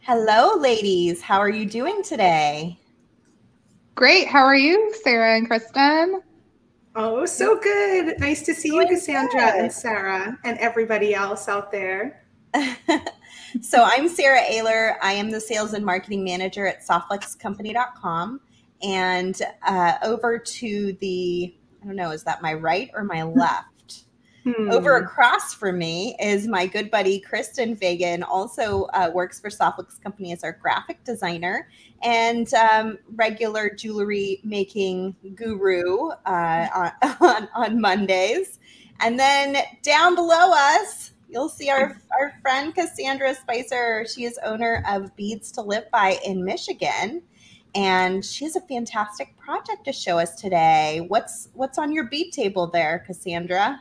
Hello, ladies. How are you doing today? Great. How are you, Sarah and Kristen? Oh, so good. Nice to see you, Doing Cassandra and Sarah, and everybody else out there. good. So I'm Sarah Ayler. I am the sales and marketing manager at softluxcompany.com. And over to the, I don't know, is that my right or my left? Over across from me is my good buddy, Kristen Fagan, also works for Softlux Company as our graphic designer and regular jewelry making guru on Mondays. And then down below us, you'll see our friend Cassandra Spicer. She is owner of Beads to Live By in Michigan. And she has a fantastic project to show us today. What's on your bead table there, Cassandra?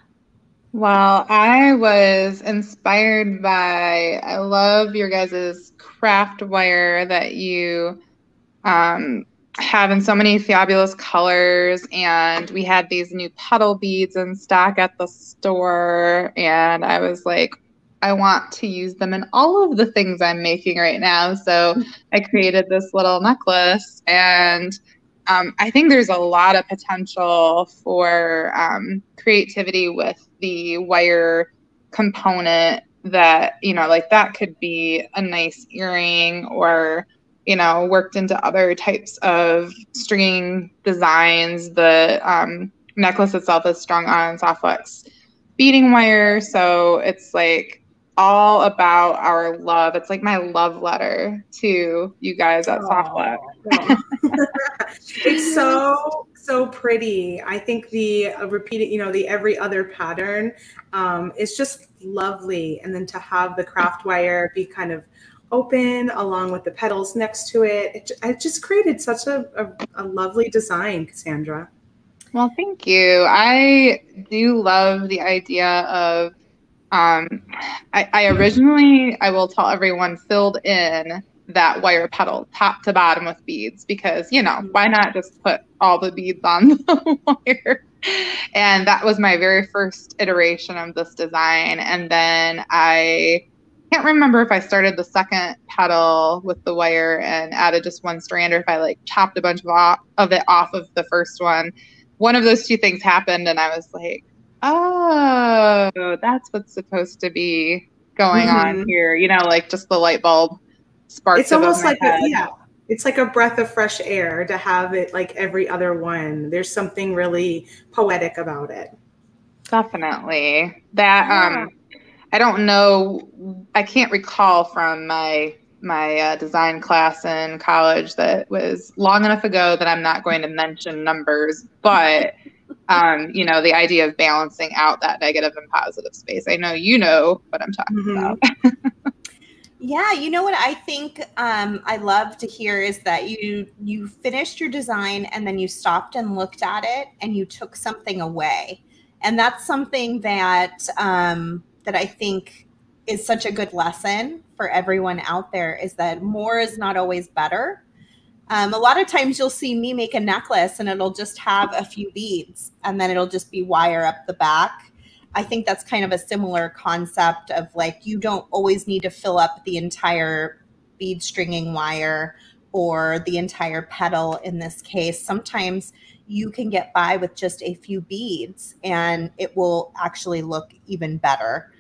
Well, I was inspired by, I love your guys' craft wire that you have in so many fabulous colors. And we had these new petal beads in stock at the store. And I was like, I want to use them in all of the things I'm making right now. So I created this little necklace. And I think there's a lot of potential for creativity with the wire component that, like that could be a nice earring or, worked into other types of stringing designs. The necklace itself is strung on Softlux beading wire. So it's like all about our love. It's like my love letter to you guys at Softlux. It's so pretty. I think the repeated, the every other pattern is just lovely. And then to have the craft wire be kind of open along with the petals next to it, it just created such a lovely design, Cassandra. Well, thank you. I do love the idea of, I originally, I will tell everyone, filled in that wire petal top to bottom with beads because, why not just put all the beads on the wire? And that was my very first iteration of this design. And then I can't remember if I started the second petal with the wire and added just one strand or if I like chopped a bunch of it off of the first one. One of those two things happened and I was like, oh, that's what's supposed to be going on here. Like just the light bulb sparks. It's almost like it's like a breath of fresh air to have it like every other one. There's something really poetic about it. Definitely. That I don't know, I can't recall from my design class in college that was long enough ago that I'm not going to mention numbers, but the idea of balancing out that negative and positive space. I know you know what I'm talking about. Yeah, you know what I think I love to hear is that you finished your design and then you stopped and looked at it and you took something away. And that's something that that I think is such a good lesson for everyone out there is that more is not always better. A lot of times you'll see me make a necklace and it'll just have a few beads and then it'll just be wire up the back. I think that's kind of a similar concept of like, you don't always need to fill up the entire bead stringing wire or the entire petal in this case. Sometimes you can get by with just a few beads and it will actually look even better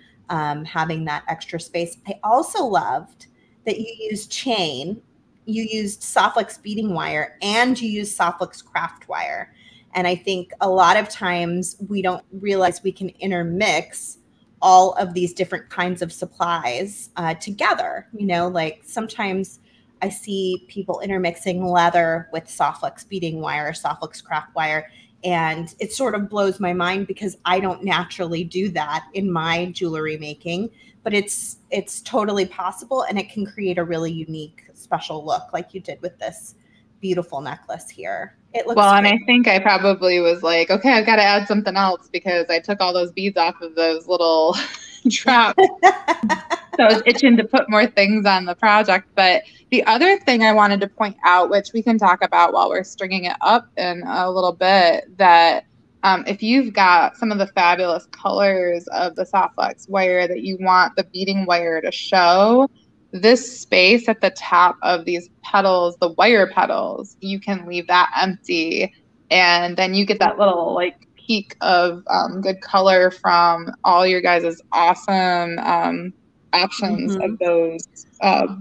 having that extra space. I also loved that you used chain, you used Softlux beading wire, and you used Softlux craft wire. And I think a lot of times we don't realize we can intermix all of these different kinds of supplies together. Like sometimes I see people intermixing leather with Softlux beading wire, Softlux craft wire, and it sort of blows my mind because I don't naturally do that in my jewelry making, but it's totally possible and it can create a really unique, special look like you did with this beautiful necklace here. It looks well, great. And I think I probably was like, okay, I've got to add something else because I took all those beads off of those little drops. So I was itching to put more things on the project. But the other thing I wanted to point out, which we can talk about while we're stringing it up in a little bit, that if you've got some of the fabulous colors of the Softlux wire that you want the beading wire to show, this space at the top of these petals, the wire petals, you can leave that empty, and then you get that little like peak of good color from all your guys' awesome options of those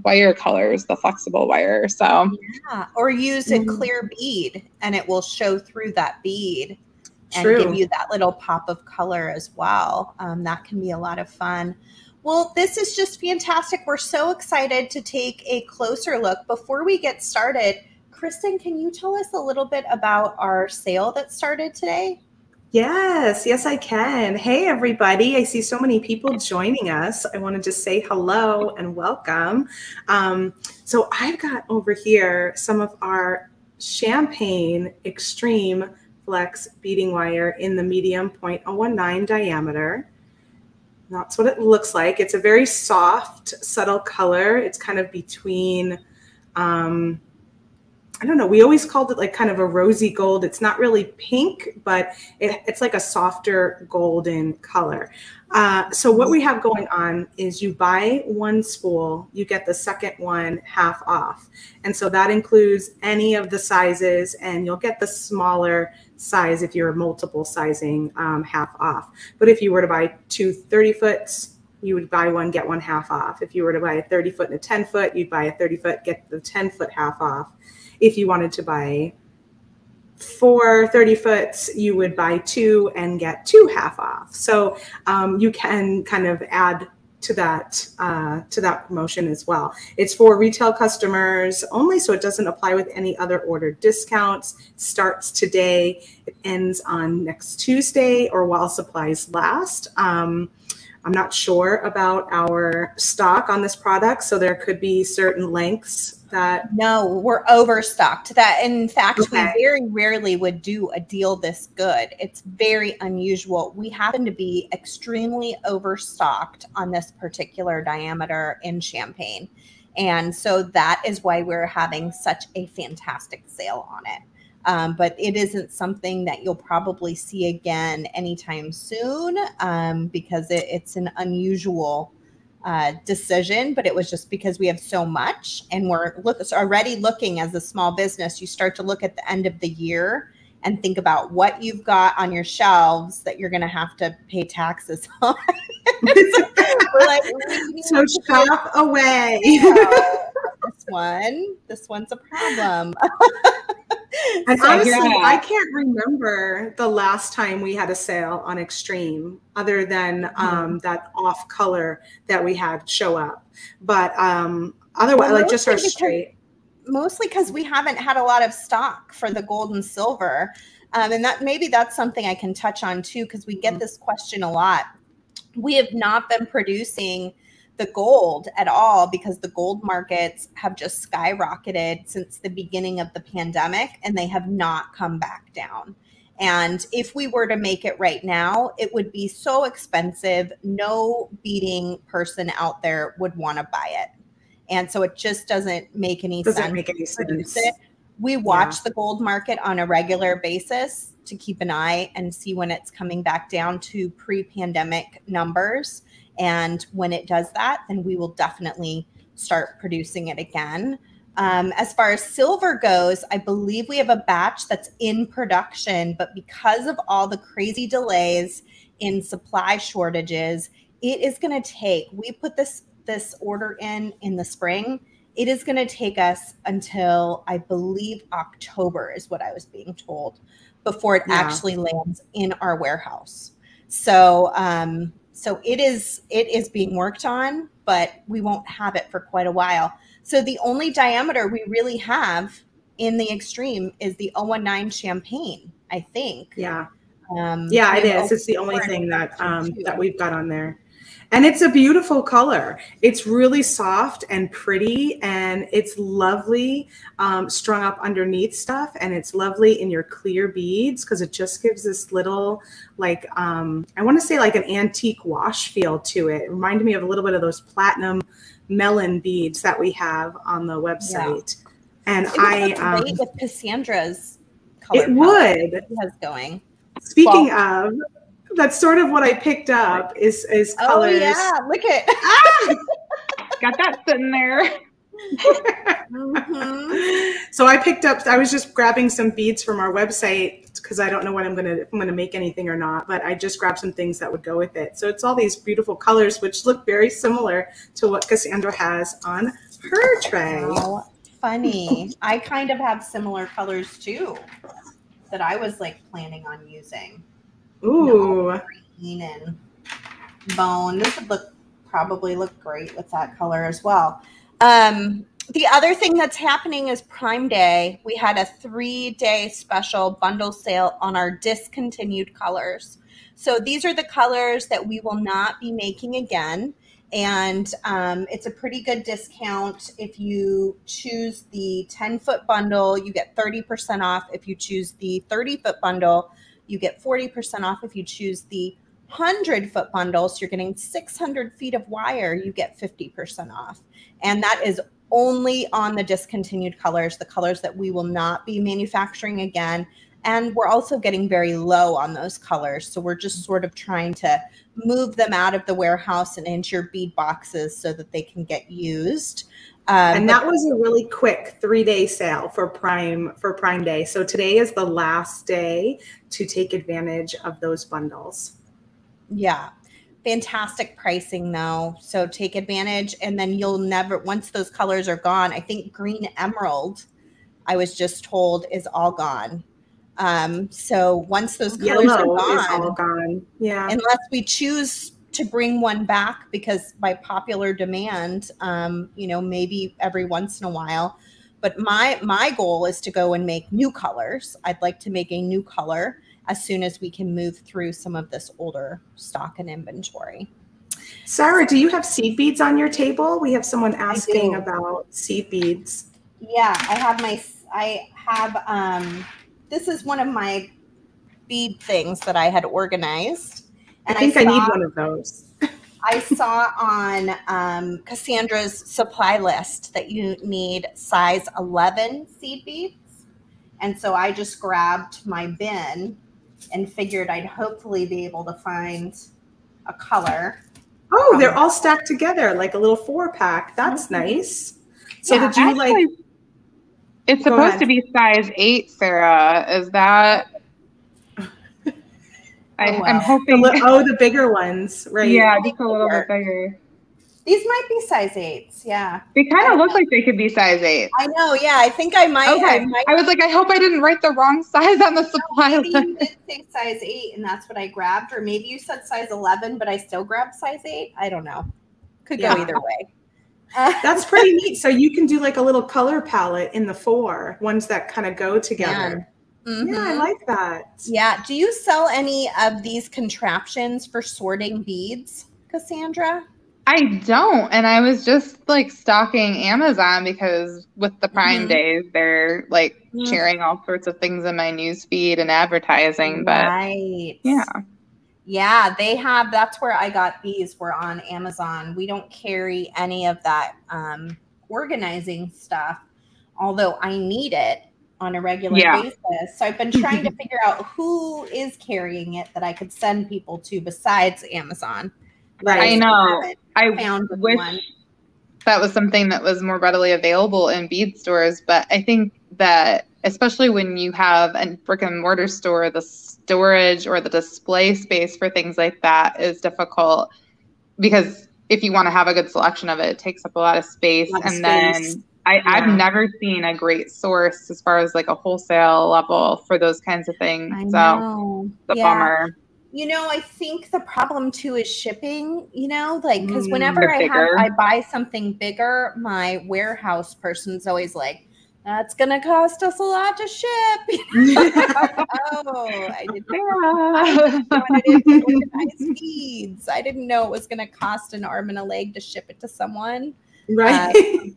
wire colors, the flexible wire. So yeah, or use a clear bead and it will show through that bead and True. give you that little pop of color as well. That can be a lot of fun. Well, this is just fantastic. We're so excited to take a closer look. Before we get started, Kristen, can you tell us a little bit about our sale that started today? Yes, I can. Hey, everybody. I see so many people joining us. I want to just say hello and welcome. So I've got over here some of our Champagne Extreme Flex beading wire in the medium 0.019 diameter. That's what it looks like. It's a very soft, subtle color. It's kind of between, I don't know, we always called it like kind of a rosy gold. It's not really pink, but it's like a softer golden color. So what we have going on is you buy one spool, you get the second one half off. And so that includes any of the sizes, and you'll get the smaller size if you're multiple sizing half off. But if you were to buy two 30-foots, you would buy one, get one half off. If you were to buy a 30-foot and a 10-foot, you'd buy a 30-foot, get the 10-foot half off. If you wanted to buy 4 30-foots, you would buy 2 and get 2 half off. So you can kind of add to that promotion as well. It's for retail customers only, so it doesn't apply with any other order discounts. It starts today. It ends on next Tuesday or while supplies last. I'm not sure about our stock on this product, so there could be certain lengths that. No, we're overstocked. That, in fact, we very rarely would do a deal this good. It's very unusual. We happen to be extremely overstocked on this particular diameter in Champagne. And so that is why we're having such a fantastic sale on it. But it isn't something that you'll probably see again anytime soon because it's an unusual decision, but it was just because we have so much, and we're already looking as a small business. You start to look at the end of the year and think about what you've got on your shelves that you're going to have to pay taxes on. We're like, so shop away. This one's a problem. And honestly, I can't remember the last time we had a sale on Extreme other than that off color that we had show up. But otherwise, like just our straight. Mostly because we haven't had a lot of stock for the gold and silver. And that maybe that's something I can touch on too, because we get this question a lot. We have not been producing the gold at all because the gold markets have just skyrocketed since the beginning of the pandemic, and they have not come back down. And if we were to make it right now, it would be so expensive. No beading person out there would want to buy it. And so it just doesn't make any sense. Doesn't make any sense. We watch the gold market on a regular basis to keep an eye and see when it's coming back down to pre-pandemic numbers. And when it does that, then we will definitely start producing it again. As far as silver goes, I believe we have a batch that's in production, but because of all the crazy delays in supply shortages, it is going to take, we put this order in the spring. It is going to take us until, I believe, October is what I was being told, before it actually lands in our warehouse. So, so it is being worked on, but we won't have it for quite a while. So the only diameter we really have in the Extreme is the 019 Champagne, I think. Yeah. It is. It's the only thing that we've got on there. And it's a beautiful color. It's really soft and pretty, and it's lovely strung up underneath stuff, and it's lovely in your clear beads because it just gives this little, like, I want to say like an antique wash feel to it. It reminded me of a little bit of those platinum melon beads that we have on the website. Yeah. And it would great with Cassandra's color. It would. It has going. Speaking of, that's sort of what I picked up is colors. Oh yeah, look at got that sitting there. So I was just grabbing some beads from our website because I don't know if I'm gonna make anything or not, but I just grabbed some things that would go with it. So it's all these beautiful colors which look very similar to what Cassandra has on her tray. How funny. I kind of have similar colors too that I was like planning on using. Ooh. Green and bone. This would probably look great with that color as well. The other thing that's happening is Prime Day. We had a 3-day special bundle sale on our discontinued colors. So these are the colors that we will not be making again. And it's a pretty good discount. If you choose the 10-foot bundle, you get 30% off. If you choose the 30-foot bundle, you get 40% off. If you choose the 100-foot bundle, so you're getting 600 feet of wire, you get 50% off. And that is only on the discontinued colors, the colors that we will not be manufacturing again. And we're also getting very low on those colors. So we're just sort of trying to move them out of the warehouse and into your bead boxes so that they can get used. And that was a really quick 3-day sale for Prime Day. So today is the last day to take advantage of those bundles. Yeah. Fantastic pricing though. So take advantage, and then you'll never, once those colors are gone, I think green emerald, I was just told, is all gone. So once those colors are gone, is all gone. Yeah. Unless we choose to bring one back because by popular demand, maybe every once in a while. But my goal is to go and make new colors. I'd like to make a new color as soon as we can move through some of this older stock and inventory. Sarah, do you have seed beads on your table? We have someone asking about seed beads. Yeah, I have this is one of my bead things that I had organized. And I think I need one of those. I saw on Cassandra's supply list that you need size 11 seed beads. And so I just grabbed my bin and figured I'd hopefully be able to find a color. Oh, they're all stacked together like a little 4-pack. That's nice. So yeah, did you actually, it's supposed to be size 8, Sarah. Is that? I'm hoping. The bigger ones, right? Yeah, just a little bit bigger. These might be size 8s, yeah. They kind of look like they could be size 8. I know, yeah. I think I might. Okay. I was like, I hope I didn't write the wrong size on the supply list. Maybe you did say size 8, and that's what I grabbed. Or maybe you said size 11, but I still grabbed size 8. I don't know. Could go either way. That's pretty neat. So you can do like a little color palette in the 4, ones that kind of go together. Yeah. Mm-hmm. Yeah, I like that. Yeah. Do you sell any of these contraptions for sorting beads, Cassandra? I don't. And I was just like stalking Amazon because with the Prime days, they're like sharing all sorts of things in my news feed and advertising. But yeah, they have. That's where I got these, were on Amazon. We don't carry any of that organizing stuff, although I need it on a regular basis. So I've been trying to figure out who is carrying it that I could send people to besides Amazon. Right. I know. I wish that was something that was more readily available in bead stores, but I think that especially when you have a brick and mortar store, the storage or the display space for things like that is difficult, because if you want to have a good selection of it, it takes up a lot of space. Then I've never seen a great source as far as like a wholesale level for those kinds of things. So it's a bummer. You know, I think the problem too is shipping, like, because whenever I buy something bigger, my warehouse person's always like, that's going to cost us a lot to ship. I didn't know. I wanted it to organize beads. I didn't know it was going to cost an arm and a leg to ship it to someone. Right.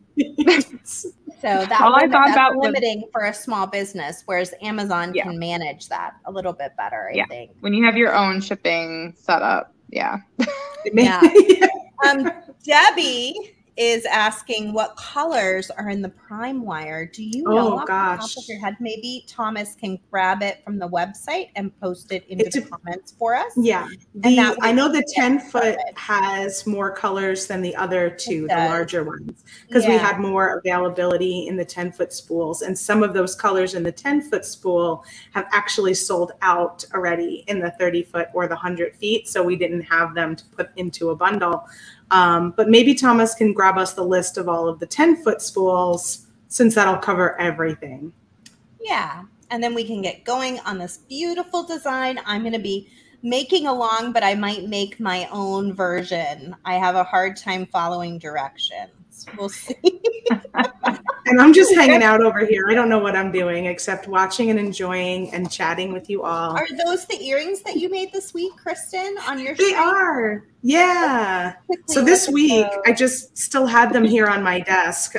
So that's limiting for a small business, whereas Amazon can manage that a little bit better, I think. When you have your own shipping set up. Yeah. Debbie is asking what colors are in the prime wire. Do you know off the top of your head? Maybe Thomas can grab it from the website and post it into the comments for us. Yeah. I know the 10-foot has more colors than the other two, the larger ones, because we had more availability in the 10-foot spools. And some of those colors in the 10-foot spool have actually sold out already in the 30-foot or the 100 feet. So we didn't have them to put into a bundle. But maybe Thomas can grab us the list of all of the 10-foot spools, since that'll cover everything. Yeah. And then we can get going on this beautiful design. I'm going to be making along, but I might make my own version. I have a hard time following directions. We'll see. And I'm just hanging out over here. I don't know what I'm doing except watching and enjoying and chatting with you all. Are those the earrings that you made this week, Kristen, on your They are. Yeah. So this week, I just still had them here on my desk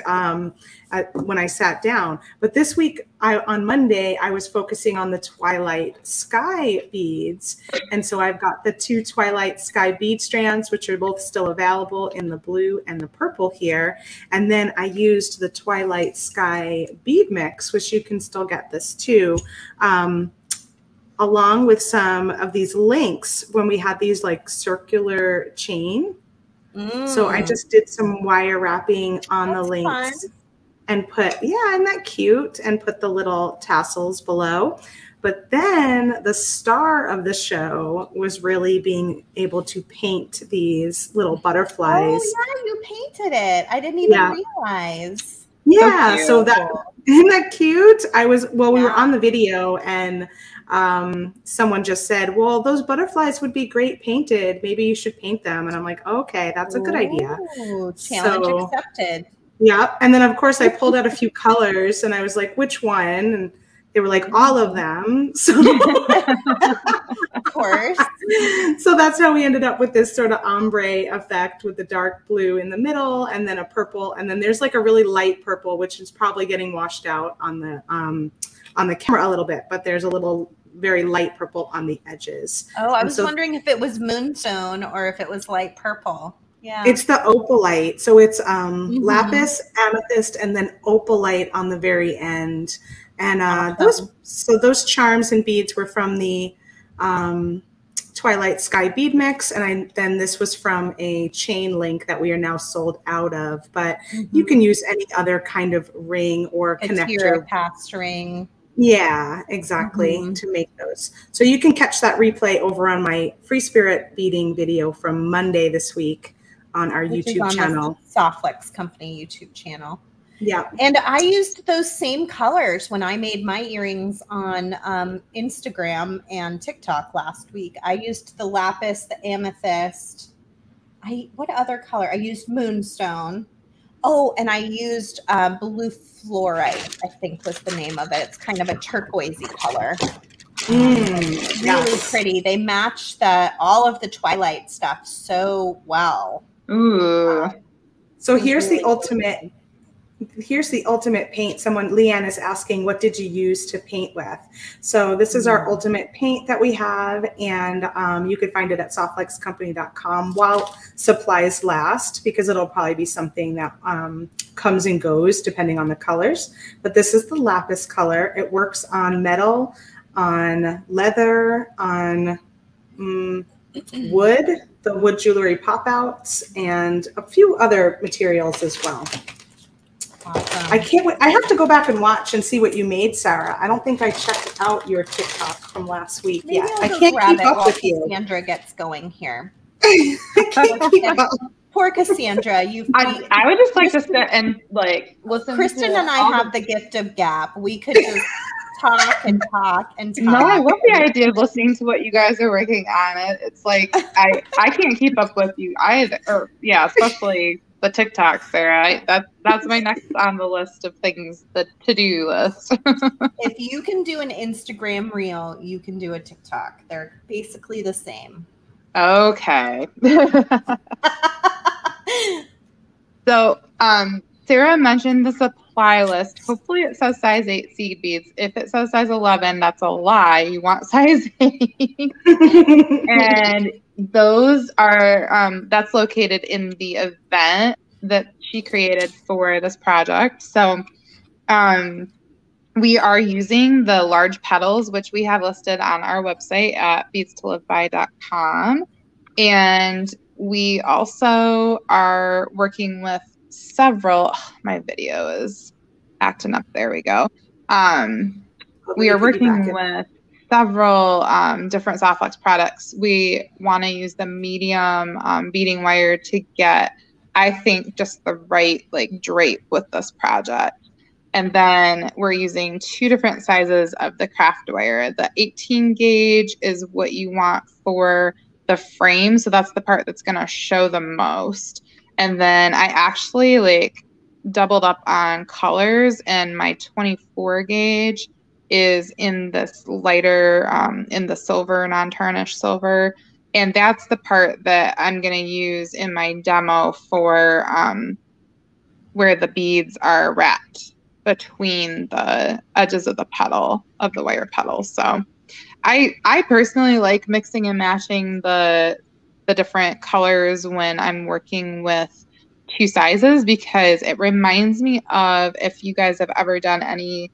when I sat down. But this week, on Monday, I was focusing on the Twilight Sky beads. And so I've got the 2 Twilight Sky bead strands, which are both still available in the blue and the purple here. And then I used the Twilight Sky bead mix, which you can still get this too, along with some of these links when we had these like circular chain. So I just did some wire wrapping on the links. Fun. And put, isn't that cute? And put the little tassels below. But then the star of the show was really being able to paint these little butterflies. Oh, yeah, you painted it. I didn't even realize. Yeah, so that, isn't that cute? We were on the video and someone just said, well, those butterflies would be great painted. Maybe you should paint them. And I'm like, okay, that's a good idea. Challenge accepted. Yeah. And then, of course, I pulled out a few colors and I was like, which one? And they were like, all of them. So, of course. So that's how we ended up with this sort of ombre effect with the dark blue in the middle and then a purple. And then there's like a really light purple, which is probably getting washed out on the camera a little bit. But there's a little very light purple on the edges. Oh, I was wondering if it was moonstone or if it was light purple. Yeah. It's the opalite. So it's lapis, amethyst, and then opalite on the very end. And those charms and beads were from the Twilight Sky bead mix. And then this was from a chain link that we are now sold out of. But you can use any other kind of ring or connector. Pass ring. Yeah, exactly, to make those. So you can catch that replay over on my Free Spirit beading video from Monday this week on our YouTube channel. Softflex Company YouTube channel. Yeah. And I used those same colors when I made my earrings on Instagram and TikTok last week. I used the lapis, the amethyst. What other color? I used moonstone. Oh, and I used blue fluorite, I think was the name of it. It's kind of a turquoisey color. Really pretty. They match all of the Twilight stuff so well. Ooh. So here's the ultimate. Here's the ultimate paint. Leanne is asking, what did you use to paint with? So this is our ultimate paint that we have, and you can find it at softflexcompany.com while supplies last, because it'll probably be something that comes and goes depending on the colors. But this is the lapis color. It works on metal, on leather, on wood, the wood jewelry pop-outs, and a few other materials as well. Awesome. I can't wait. I have to go back and watch and see what you made, Sarah. I don't think I checked out your TikTok from last week yet. I can't keep up with you. Cassandra gets going here. I can't keep up. Poor Cassandra. I would just like to sit and like listen. Kristen and I have the gift of gap. We could just talk and talk and talk. No, I love the idea of listening to what you guys are working on. It's like I can't keep up with you. Especially the TikTok, Sarah. That's my next on the list of things, the to-do list. If you can do an Instagram reel, you can do a TikTok. They're basically the same. Okay. So, Sarah mentioned the supply list. Hopefully it says size 8 seed beads. If it says size 11, that's a lie. You want size 8. And those are, that's located in the event that she created for this project. So we are using the large petals, which we have listed on our website at beadstoliveby.com. And we also are working with several, my video is acting up. There we go. We are working with several different Softflex products. We want to use the medium beading wire to get, I think, just the right like drape with this project. And then we're using 2 different sizes of the craft wire. The 18 gauge is what you want for the frame. So that's the part that's going to show the most. And then I actually like doubled up on colors, and my 24 gauge is in this lighter, in the silver, non-tarnished silver. And that's the part that I'm going to use in my demo for where the beads are wrapped between the edges of the petal, of the wire petals. So I personally like mixing and matching the different colors when I'm working with 2 sizes, because it reminds me of, if you guys have ever done any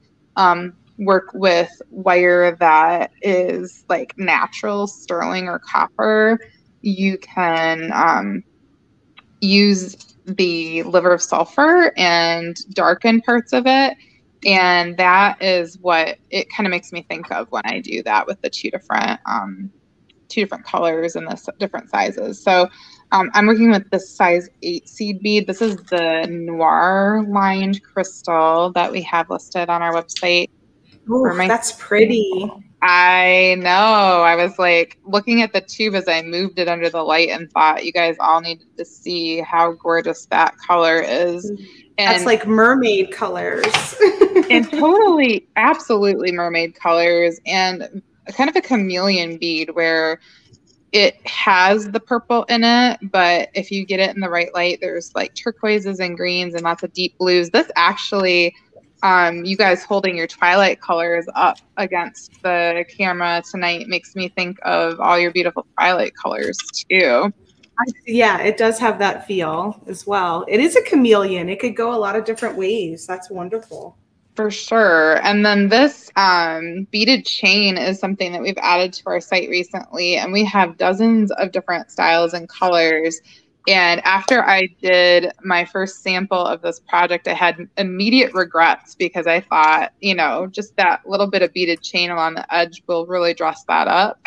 work with wire that is like natural sterling or copper, you can use the liver of sulfur and darken parts of it. And that is what it kind of makes me think of when I do that with the 2 different colors and the different sizes. So I'm working with this size 8 seed bead. This is the noir lined crystal that we have listed on our website. Oh, that's pretty. I know. I was like looking at the tube as I moved it under the light and thought you guys all needed to see how gorgeous that color is. And that's like mermaid colors. And totally, absolutely mermaid colors, and kind of a chameleon bead where it has the purple in it, but if you get it in the right light, there's like turquoises and greens and lots of deep blues. This actually, you guys holding your Twilight colors up against the camera tonight makes me think of all your beautiful Twilight colors too. Yeah, it does have that feel as well. It is a chameleon. It could go a lot of different ways. That's wonderful. For sure. And then this beaded chain is something that we've added to our site recently, and we have dozens of different styles and colors. And after I did my first sample of this project, I had immediate regrets because I thought, you know, just that little bit of beaded chain along the edge will really dress that up.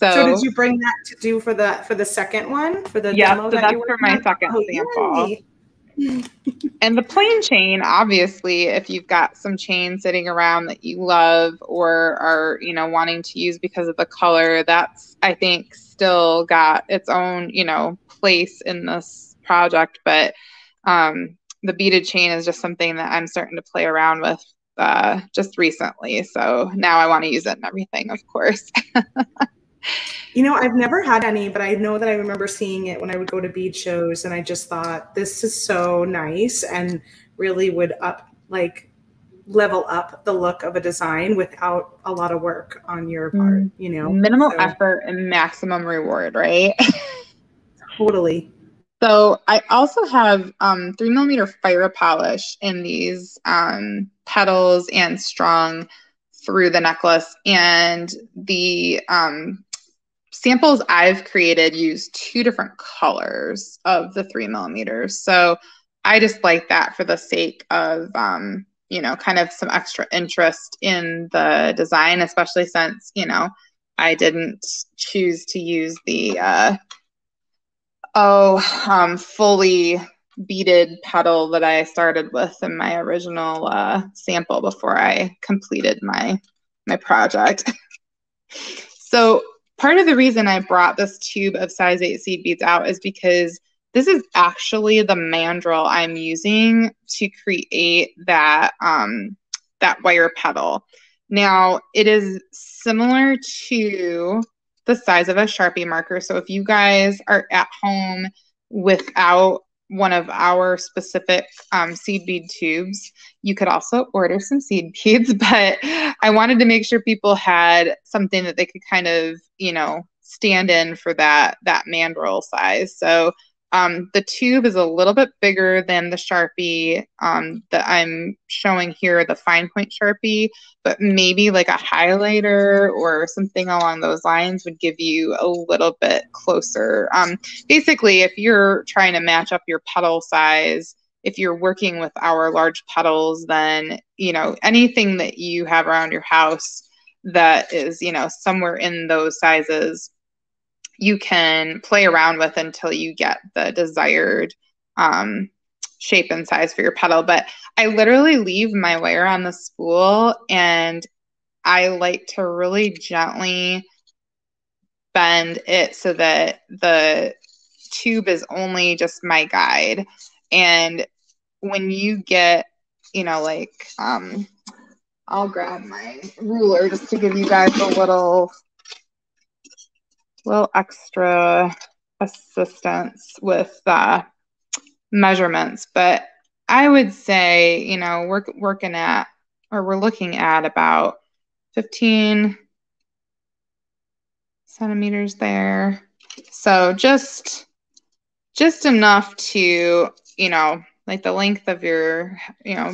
So did you bring that to do for the second one, for the demo? So that's for my second sample. Yay. And the plain chain, obviously, if you've got some chain sitting around that you love or are, you know, wanting to use because of the color, that's, I think, still got its own, you know, place in this project. But the beaded chain is just something that I'm starting to play around with just recently. So now I want to use it in everything, of course. You know, I've never had any, but I know that I remember seeing it when I would go to bead shows, and I just thought this is so nice and really would level up the look of a design without a lot of work on your part, you know. Minimal effort and maximum reward, right? Totally. So I also have 3mm fire polish in these petals and strung through the necklace, and the samples I've created use 2 different colors of the 3mm. So I just like that for the sake of, you know, kind of some extra interest in the design, especially since, you know, I didn't choose to use the, fully beaded petal that I started with in my original sample before I completed my project. So part of the reason I brought this tube of size 8 seed beads out is because this is actually the mandrel I'm using to create that, that wire petal. Now, it is similar to the size of a Sharpie marker. So if you guys are at home without one of our specific seed bead tubes, you could also order some seed beads, but I wanted to make sure people had something that they could kind of, you know, stand in for that mandrel size. So The tube is a little bit bigger than the Sharpie that I'm showing here, the fine point Sharpie, but maybe like a highlighter or something along those lines would give you a little bit closer. Basically, if you're trying to match up your petal size, if you're working with our large petals, then, you know, anything that you have around your house that is, you know, somewhere in those sizes, you can play around with until you get the desired shape and size for your petal. But I literally leave my wire on the spool, and I like to really gently bend it so that the tube is only just my guide. And when you get, you know, like, I'll grab my ruler just to give you guys a little extra assistance with measurements. But I would say, you know, we're looking at about 15 centimeters there. So just enough to, you know, like the length of your, you know,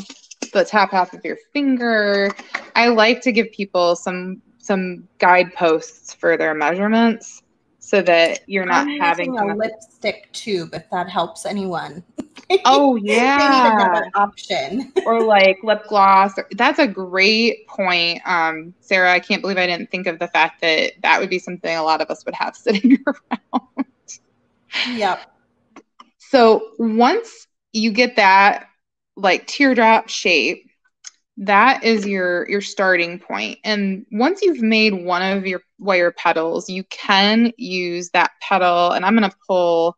the top half of your finger. I like to give people some guideposts for their measurements so that you're not having a lipstick tube, if that helps anyone. Oh yeah, they need another option. Or like lip gloss. That's a great point, Sarah. I can't believe I didn't think of the fact that that would be something a lot of us would have sitting around. Yep. So once you get that like teardrop shape, that is your starting point. And once you've made one of your wire petals, you can use that petal, and I'm going to pull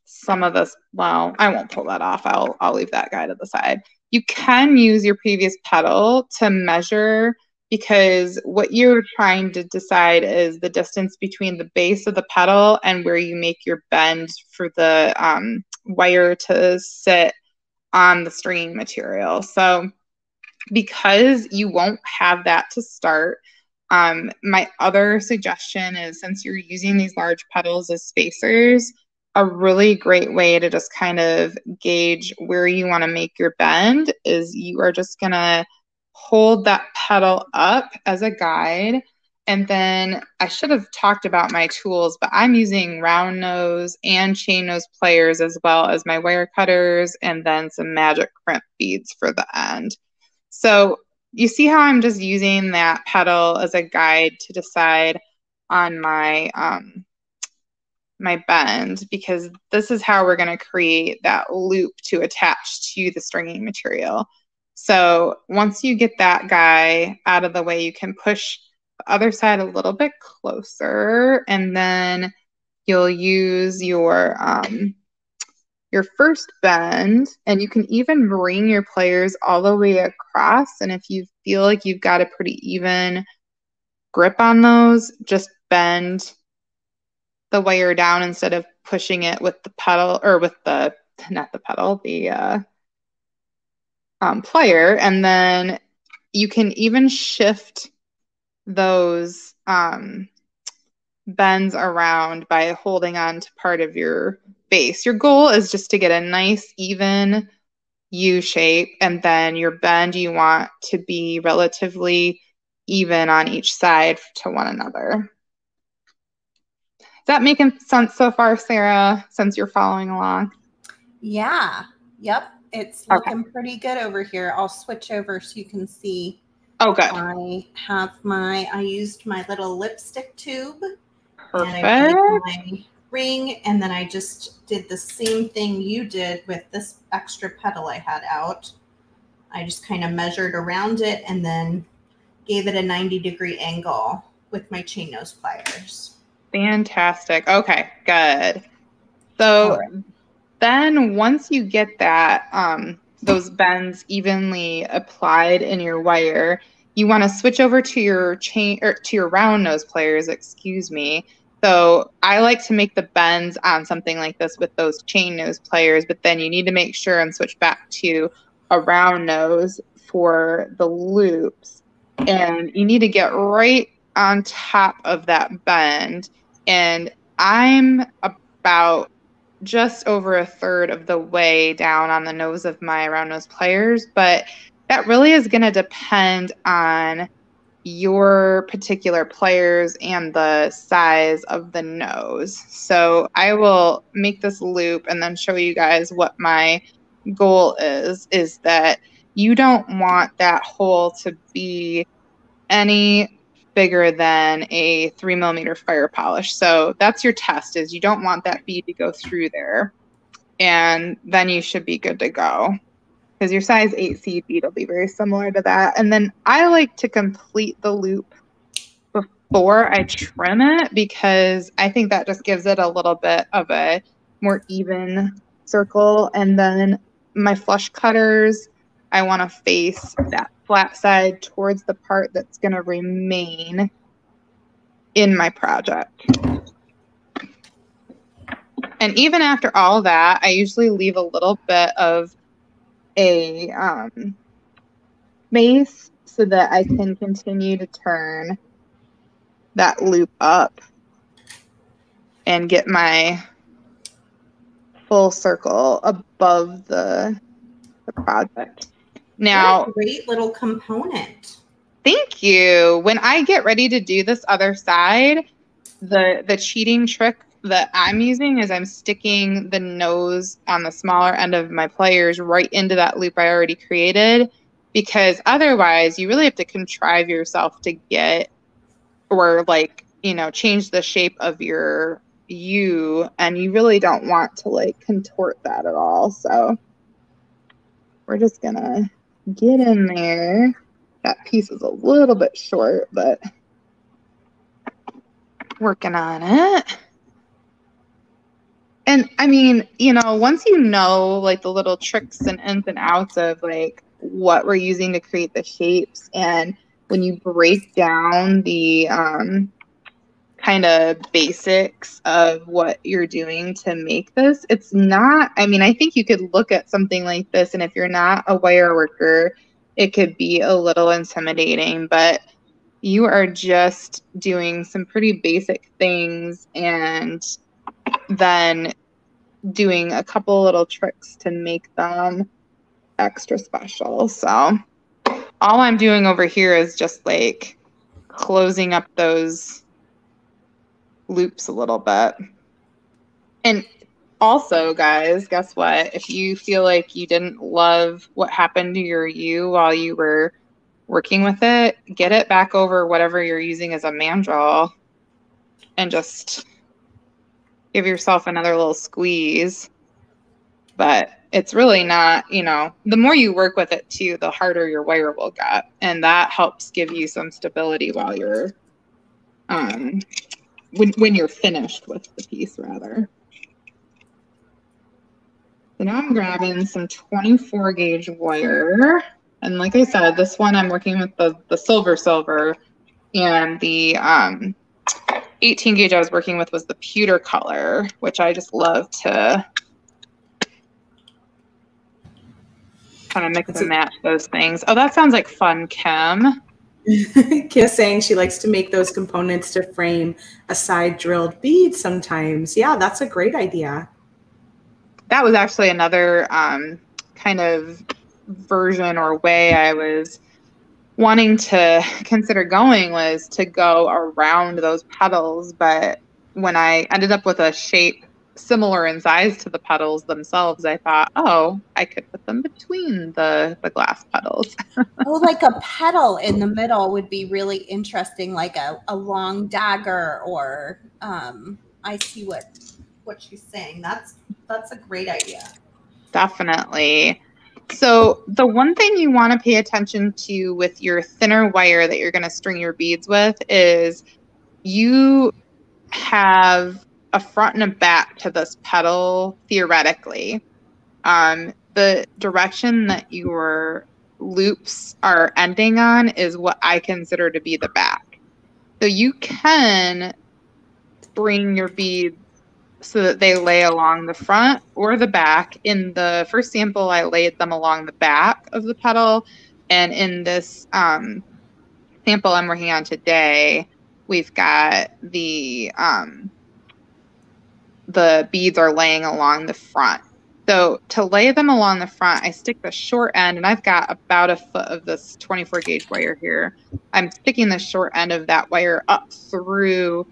some of this. Well, I won't pull that off. I'll leave that guy to the side. You can use your previous petal to measure, because what you're trying to decide is the distance between the base of the petal and where you make your bend for the wire to sit on the stringing material. So because you won't have that to start, my other suggestion is, since you're using these large petals as spacers, a really great way to just kind of gauge where you want to make your bend is you are just going to hold that petal up as a guide. And then I should have talked about my tools, but I'm using round nose and chain nose pliers, as well as my wire cutters, and then some magic crimp beads for the end. So you see how I'm just using that petal as a guide to decide on my my bend, because this is how we're going to create that loop to attach to the stringing material. So once you get that guy out of the way, you can push the other side a little bit closer, and then you'll use your first bend, and you can even bring your pliers all the way across. And if you feel like you've got a pretty even grip on those, just bend the wire down instead of pushing it with the pedal, or with the, not the pedal, the plier. And then you can even shift those bends around by holding on to part of your base. Your goal is just to get a nice even U shape, and then your bend you want to be relatively even on each side to one another. Is that making sense so far, Sarah, since you're following along? Yeah. Yep. It's looking pretty good over here. I'll switch over so you can see. Oh, good. I used my little lipstick tube. Perfect. And I made my ring, and then I just did the same thing you did with this extra petal I had out. I just kind of measured around it and then gave it a 90-degree angle with my chain nose pliers. Fantastic. Okay, good. So then once you get that, those bends evenly applied in your wire, you want to switch over to your chain, or to your round nose pliers, excuse me. So I like to make the bends on something like this with those chain nose pliers, but then you need to make sure and switch back to a round nose for the loops. And you need to get right on top of that bend. And I'm about just over a third of the way down on the nose of my round nose pliers, but that really is going to depend on your particular pliers and the size of the nose. So I will make this loop and then show you guys what my goal is that you don't want that hole to be any bigger than a 3mm fire polish. So that's your test, is you don't want that bead to go through there. And then you should be good to go, because your size 8 seed bead will be very similar to that. And then I like to complete the loop before I trim it, because I think that just gives it a little bit of a more even circle. And then my flush cutters, I want to face that flat side towards the part that's going to remain in my project. And even after all that, I usually leave a little bit of a space so that I can continue to turn that loop up and get my full circle above the project. Now, what a great little component. Thank you. When I get ready to do this other side, the cheating trick that I'm using is I'm sticking the nose on the smaller end of my pliers right into that loop I already created, because otherwise you really have to contrive yourself to get, or like, you know, change the shape of your U, and you really don't want to like contort that at all. So we're just gonna get in there. That piece is a little bit short, but working on it. And I mean, you know, once you know like the little tricks and ins and outs of like what we're using to create the shapes, and when you break down the kind of basics of what you're doing to make this, it's not, I mean, I think you could look at something like this, and if you're not a wire worker, it could be a little intimidating, but you are just doing some pretty basic things and then doing a couple little tricks to make them extra special. So all I'm doing over here is just like closing up those loops a little bit. And also, guys, guess what? If you feel like you didn't love what happened to your U while you were working with it, get it back over whatever you're using as a mandrel and just give yourself another little squeeze. But it's really not, you know, the more you work with it too, the harder your wire will get. And that helps give you some stability while you're, when you're finished with the piece, rather. So now I'm grabbing some 24 gauge wire. And like I said, this one I'm working with the silver, and the 18 gauge I was working with was the pewter color, which I just love to kind of mix and match those things. Oh, that sounds like fun, Kim. Kim's saying she likes to make those components to frame a side drilled bead sometimes. Yeah, that's a great idea. That was actually another kind of version or way I was wanting to consider going, was to go around those petals. But when I ended up with a shape similar in size to the petals themselves, I thought, oh, I could put them between the glass petals. Oh, like a petal in the middle would be really interesting, like a long dagger, or I see what she's saying. That's a great idea. Definitely. So the one thing you want to pay attention to with your thinner wire that you're going to string your beads with is you have a front and a back to this petal theoretically. The direction that your loops are ending on is what I consider to be the back. So you can bring your beads so that they lay along the front or the back. In the first sample, I laid them along the back of the petal. And in this sample I'm working on today, we've got the the beads are laying along the front. So to lay them along the front, I stick the short end, and I've got about a foot of this 24 gauge wire here. I'm sticking the short end of that wire up through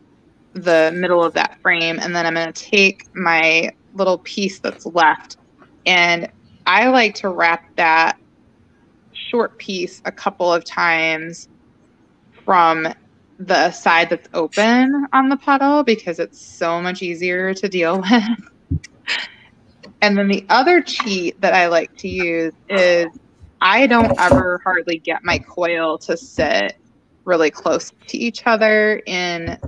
the middle of that frame, and then I'm going to take my little piece that's left, and I like to wrap that short piece a couple of times from the side that's open on the petal because it's so much easier to deal with. And then the other cheat that I like to use is I don't ever hardly get my coil to sit really close to each other in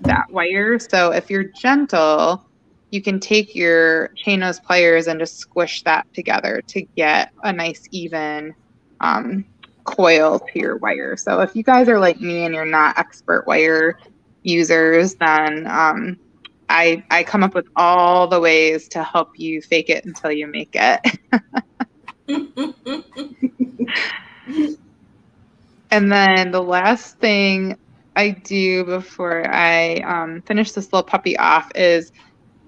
that wire. So if you're gentle, you can take your chain nose pliers and just squish that together to get a nice even coil to your wire. So if you guys are like me and you're not expert wire users, then I come up with all the ways to help you fake it until you make it. And then the last thing I do before I finish this little puppy off is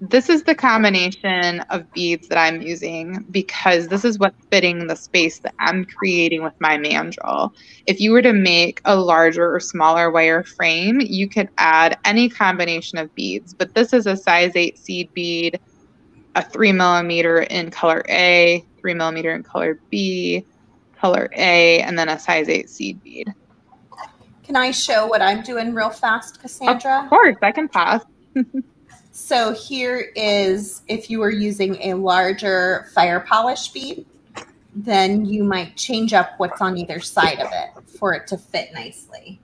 this is the combination of beads that I'm using because this is what's fitting the space that I'm creating with my mandrel. If you were to make a larger or smaller wire frame, you could add any combination of beads, but this is a size 8 seed bead, a 3 millimeter in color A, 3 millimeter in color B, color A, and then a size 8 seed bead. Can I show what I'm doing real fast, Cassandra? Of course, I can pause. So here is, if you were using a larger fire polish bead, then you might change up what's on either side of it for it to fit nicely.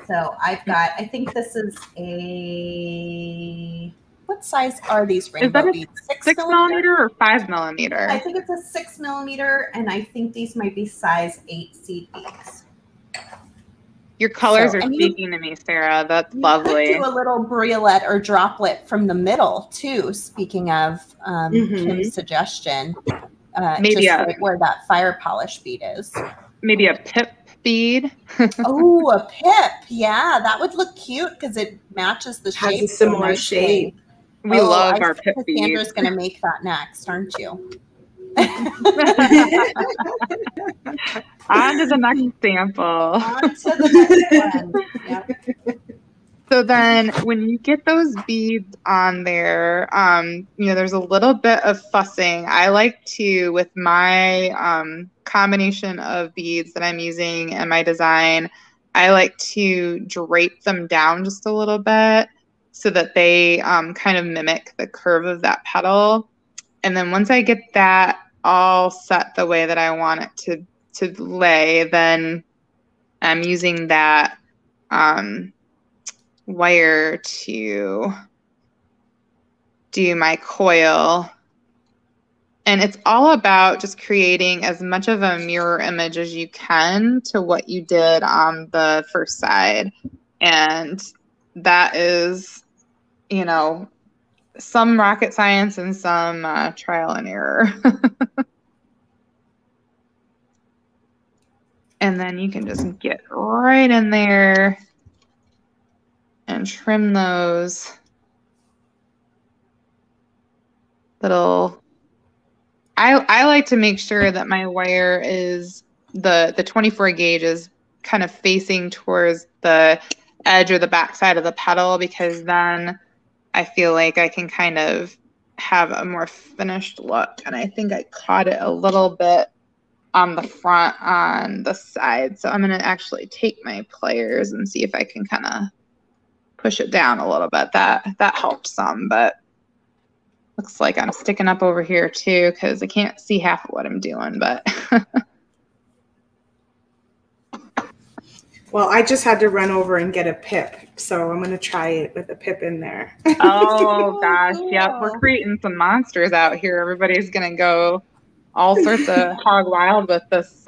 So I've got, I think this is a, what size are these rainbow beads? 6 millimeter or 5 millimeter? I think it's a 6 millimeter, and I think these might be size 8 seed beads. Your colors are speaking to me, Sarah. That's lovely. You could do a little briolet or droplet from the middle too. Speaking of Kim's suggestion, maybe just right where that fire polish bead is. Maybe a pip bead. Oh, a pip! Yeah, that would look cute because it matches the shape. Has a similar shape. We love our pip beads. Cassandra's going to make that next, aren't you? On to the next sample. On to the next one. Yep. So then when you get those beads on there, you know, there's a little bit of fussing. I like to, with my combination of beads that I'm using in my design, I like to drape them down just a little bit so that they kind of mimic the curve of that petal. And then once I get that all set the way that I want it to lay, then I'm using that wire to do my coil. And it's all about just creating as much of a mirror image as you can to what you did on the first side. And that is, you know, some rocket science and some trial and error. And then you can just get right in there and trim those little. I like to make sure that my wire is the 24 gauge is kind of facing towards the edge or the back side of the petal, because then I feel like I can kind of have a more finished look. And I think I caught it a little bit on the front on the side. So I'm going to actually take my pliers and see if I can kind of push it down a little bit. That helped some, but looks like I'm sticking up over here too because I can't see half of what I'm doing, but. Well, I just had to run over and get a pip, so I'm going to try it with a pip in there. Oh, gosh. Yep. We're creating some monsters out here. Everybody's going to go all sorts of hog wild with this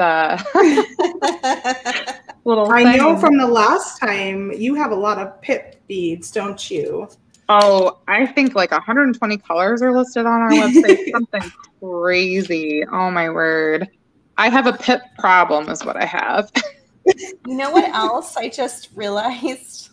little thing. I know from the last time you have a lot of pip beads, don't you? Oh, I think like 120 colors are listed on our website. Something crazy. Oh, my word. I have a pip problem is what I have. You know what else I just realized?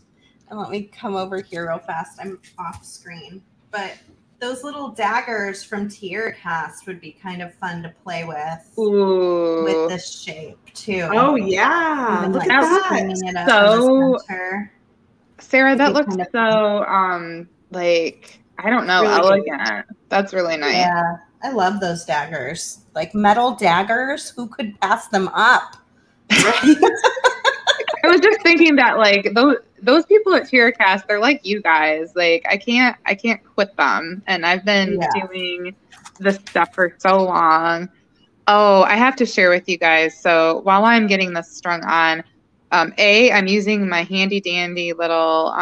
And let me come over here real fast. I'm off screen. But those little daggers from Tier Cast would be kind of fun to play with this shape too. Oh yeah, Even look like at that. stringing it up So, in the center. Sarah, that It'd be looks kind of so like, I don't know, Really cute. elegant. That's really nice. Yeah, I love those daggers. Like metal daggers. Who could pass them up? Right? I was just thinking that like those people at TierCast, they're like you guys. Like I can't quit them. And I've been doing this stuff for so long. Oh, I have to share with you guys. So while I'm getting this strung on, I'm using my handy dandy little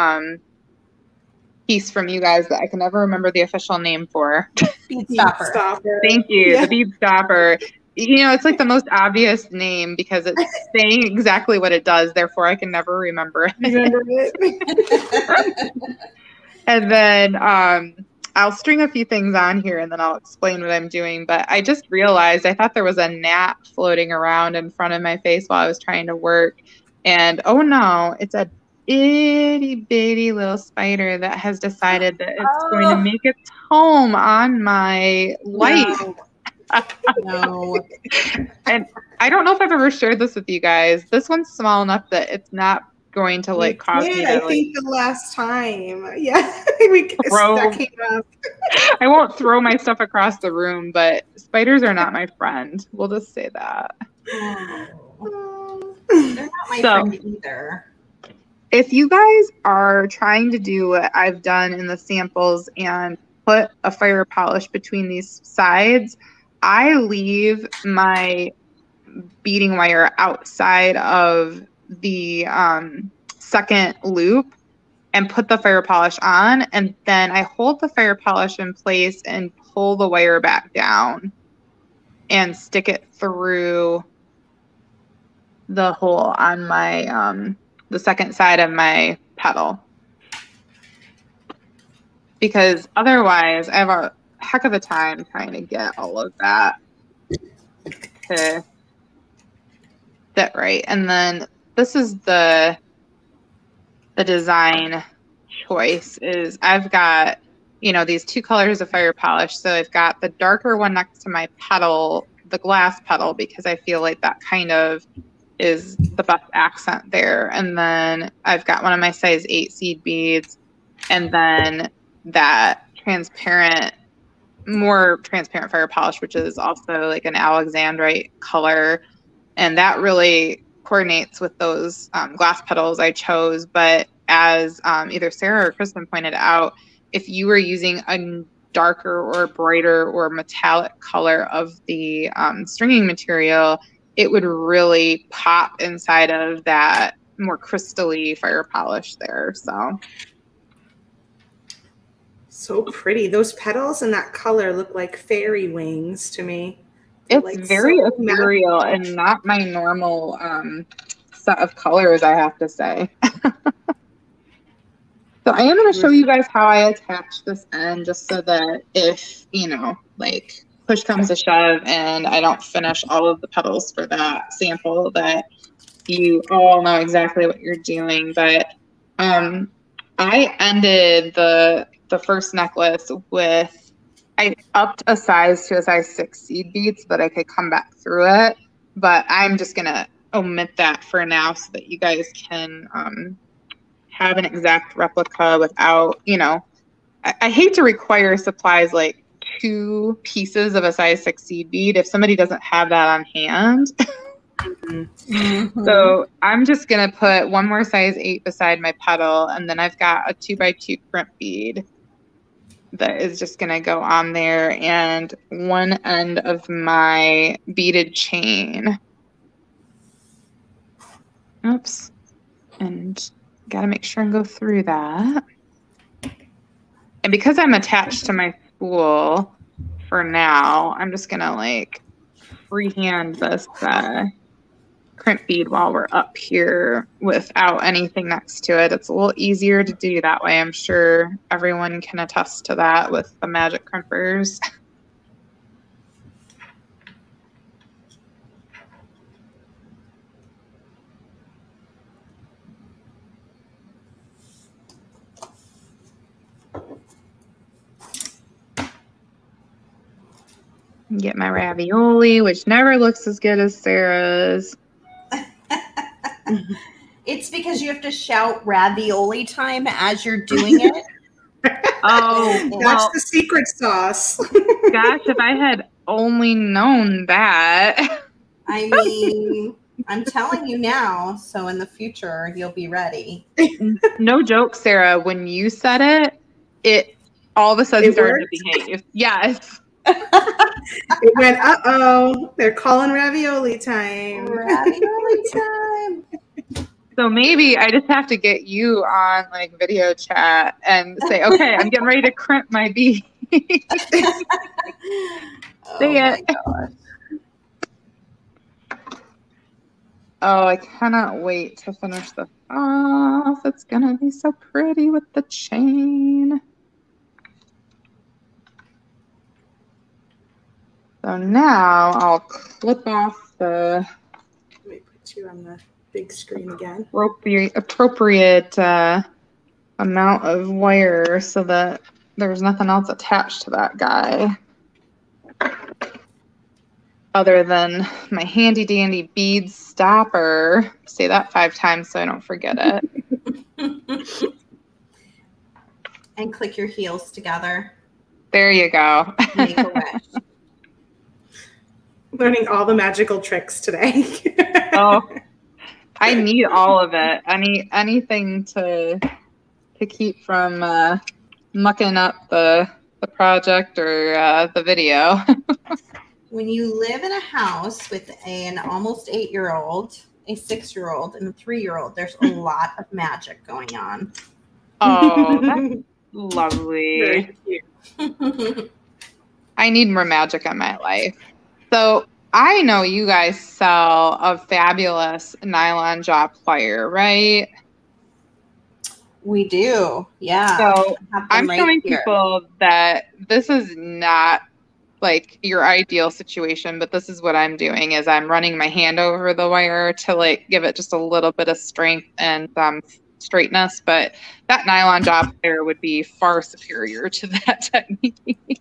piece from you guys that I can never remember the official name for. Bead stopper. Thank you. The bead stopper. You know, it's like the most obvious name because it's saying exactly what it does. Therefore, I can never remember it. And then I'll string a few things on here and then I'll explain what I'm doing. But I just realized I thought there was a gnat floating around in front of my face while I was trying to work. And oh no, it's a itty bitty little spider that has decided that it's going to make its home on my light. No. And I don't know if I've ever shared this with you guys. This one's small enough that it's not going to like cause me to, I think the last time. Yeah. We stacking up. I won't throw my stuff across the room, but spiders are not my friend. We'll just say that. Oh. They're not my friend either. If you guys are trying to do what I've done in the samples and put a fire polish between these sides, I leave my beading wire outside of the second loop and put the fire polish on, and then I hold the fire polish in place and pull the wire back down and stick it through the hole on my the second side of my petal, because otherwise I have a heck of a time trying to get all of that to fit right. And then this is the design choice is I've got, you know, these two colors of fire polish. So I've got the darker one next to my petal, the glass petal, because I feel like that kind of is the best accent there. And then I've got one of my size 8 seed beads, and then that more transparent fire polish, which is also like an alexandrite color. And that really coordinates with those glass petals I chose. But as either Sarah or Kristen pointed out, if you were using a darker or brighter or metallic color of the stringing material, it would really pop inside of that more crystally fire polish there. So pretty. Those petals and that color look like fairy wings to me. It's like very ethereal and not my normal set of colors, I have to say. So I am going to show you guys how I attach this end, just so that if, you know, like push comes to shove and I don't finish all of the petals for that sample, that you all know exactly what you're doing. But I ended the first necklace with, I upped a size to a size 6 seed bead so that I could come back through it. But I'm just going to omit that for now so that you guys can have an exact replica without, you know, I hate to require supplies like 2 pieces of a size 6 seed bead if somebody doesn't have that on hand. Mm-hmm. So I'm just going to put one more size 8 beside my petal, and then I've got a 2x2 crimp bead that is just going to go on there, and one end of my beaded chain. Oops. And got to make sure and go through that. And because I'm attached to my spool for now, I'm just going to like freehand this crimp bead while we're up here without anything next to it. It's a little easier to do that way. I'm sure everyone can attest to that with the magic crimpers. Get my ravioli, which never looks as good as Sarah's. It's because you have to shout ravioli time as you're doing it. Oh, that's the secret sauce. Gosh, if I had only known that. I mean, I'm telling you now, so in the future you'll be ready. No joke, Sarah. When you said it all of a sudden started to behave. Yes. It went, uh-oh, they're calling ravioli time. Ravioli time. So maybe I just have to get you on like video chat and say, okay, I'm getting ready to crimp my bead. Say it. Oh, I cannot wait to finish this off. It's gonna be so pretty with the chain. So now I'll clip off the Let me put you on the big screen again. appropriate amount of wire so that there's nothing else attached to that guy other than my handy dandy bead stopper. Say that 5 times so I don't forget it. And click your heels together. There you go. Make a wish. Learning all the magical tricks today. Oh, I need all of it. Anything to keep from mucking up the project or the video. When you live in a house with an almost 8-year-old, a 6-year-old, and a 3-year-old, there's a lot of magic going on. Oh, that's lovely. Very cute. I need more magic in my life. So I know you guys sell a fabulous nylon jaw plier, right? We do, yeah. So I'm showing people that this is not like your ideal situation, but this is what I'm doing is I'm running my hand over the wire to like give it just a little bit of strength and straightness, but that nylon jaw plier would be far superior to that technique.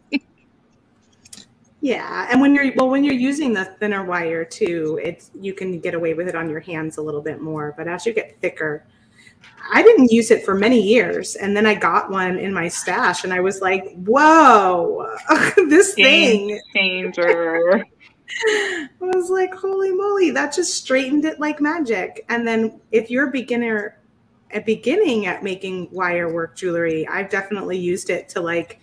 Yeah, and when you're using the thinner wire too, you can get away with it on your hands a little bit more, but as you get thicker, I didn't use it for many years, and then I got one in my stash, and I was like, "Whoa, this Game changer!" I was like, "Holy moly, that just straightened it like magic!" And then, if you're beginning at making wire work jewelry, I've definitely used it to like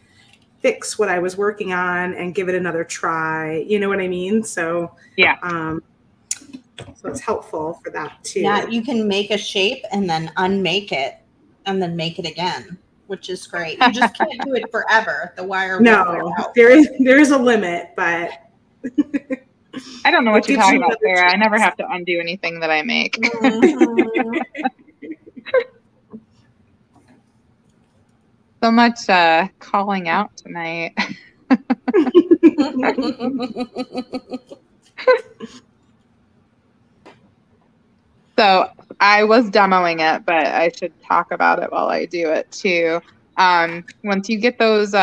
fix what I was working on and give it another try. You know what I mean? So yeah. So it's helpful for that too. Yeah, you can make a shape and then unmake it and then make it again, which is great. You just can't do it forever. The wire will No, out. there is a limit, but I don't know what you're talking about, Sarah. I never have to undo anything that I make. Mm-hmm. So much calling out tonight. So I was demoing it, but I should talk about it while I do it too. Once you get those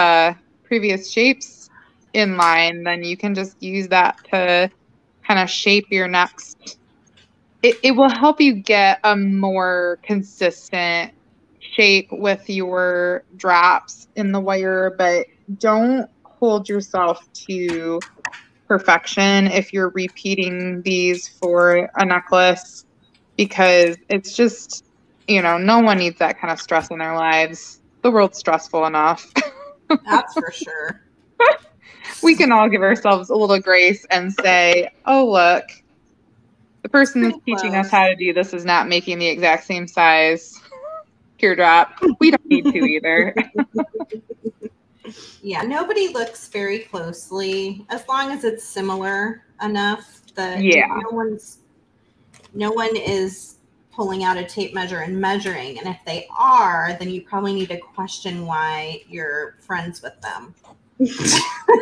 previous shapes in line, then you can just use that to kind of shape your next. It will help you get a more consistent shape with your drops in the wire, but don't hold yourself to perfection if you're repeating these for a necklace, because it's just, no one needs that kind of stress in their lives. The world's stressful enough. That's for sure. We can all give ourselves a little grace and say, oh, look, the person that's teaching us how to do this is not making the exact same size teardrop. We don't need to either. Yeah, nobody looks very closely as long as it's similar enough that no one is pulling out a tape measure and measuring. And if they are, then you probably need to question why you're friends with them.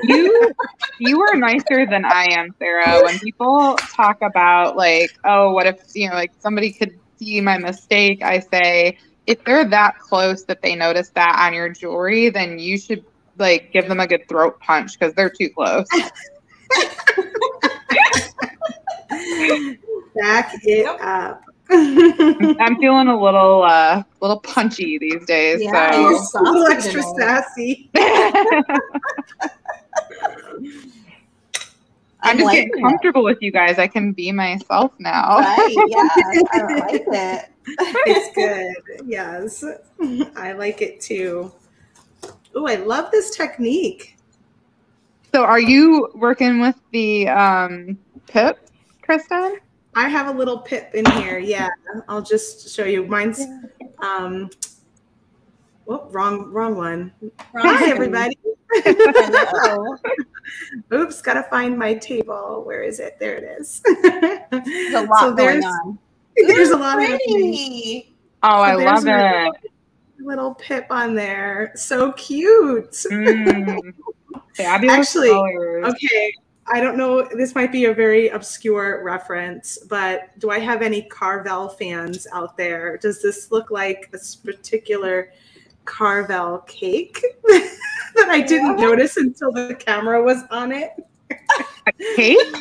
You are nicer than I am, Sarah. When people talk about like, oh, what if, like somebody could see my mistake, I say, if they're that close that they notice that on your jewelry, then you should like give them a good throat punch because they're too close. Back it up. I'm feeling a little punchy these days. Yeah, so. you're A little saucy extra tonight. sassy. I'm just getting liking comfortable with you guys. I can be myself now. Right, yeah, I like it. It's good. Yes. I like it too. Oh, I love this technique. So are you working with the pip, Kristen? I have a little pip in here. Yeah, I'll just show you. Mine's wrong one. Hi, everybody. Hello. Oops, gotta find my table. Where is it? There it is. There's a lot going on. There's Ooh, a lot happening. pretty. Oh, So I there's love it. Little pip on there. So cute. Fabulous Actually, colors. okay. I don't know. This might be a very obscure reference, but do I have any Carvel fans out there? Does this look like a particular Carvel cake that I didn't notice until the camera was on it? A cake?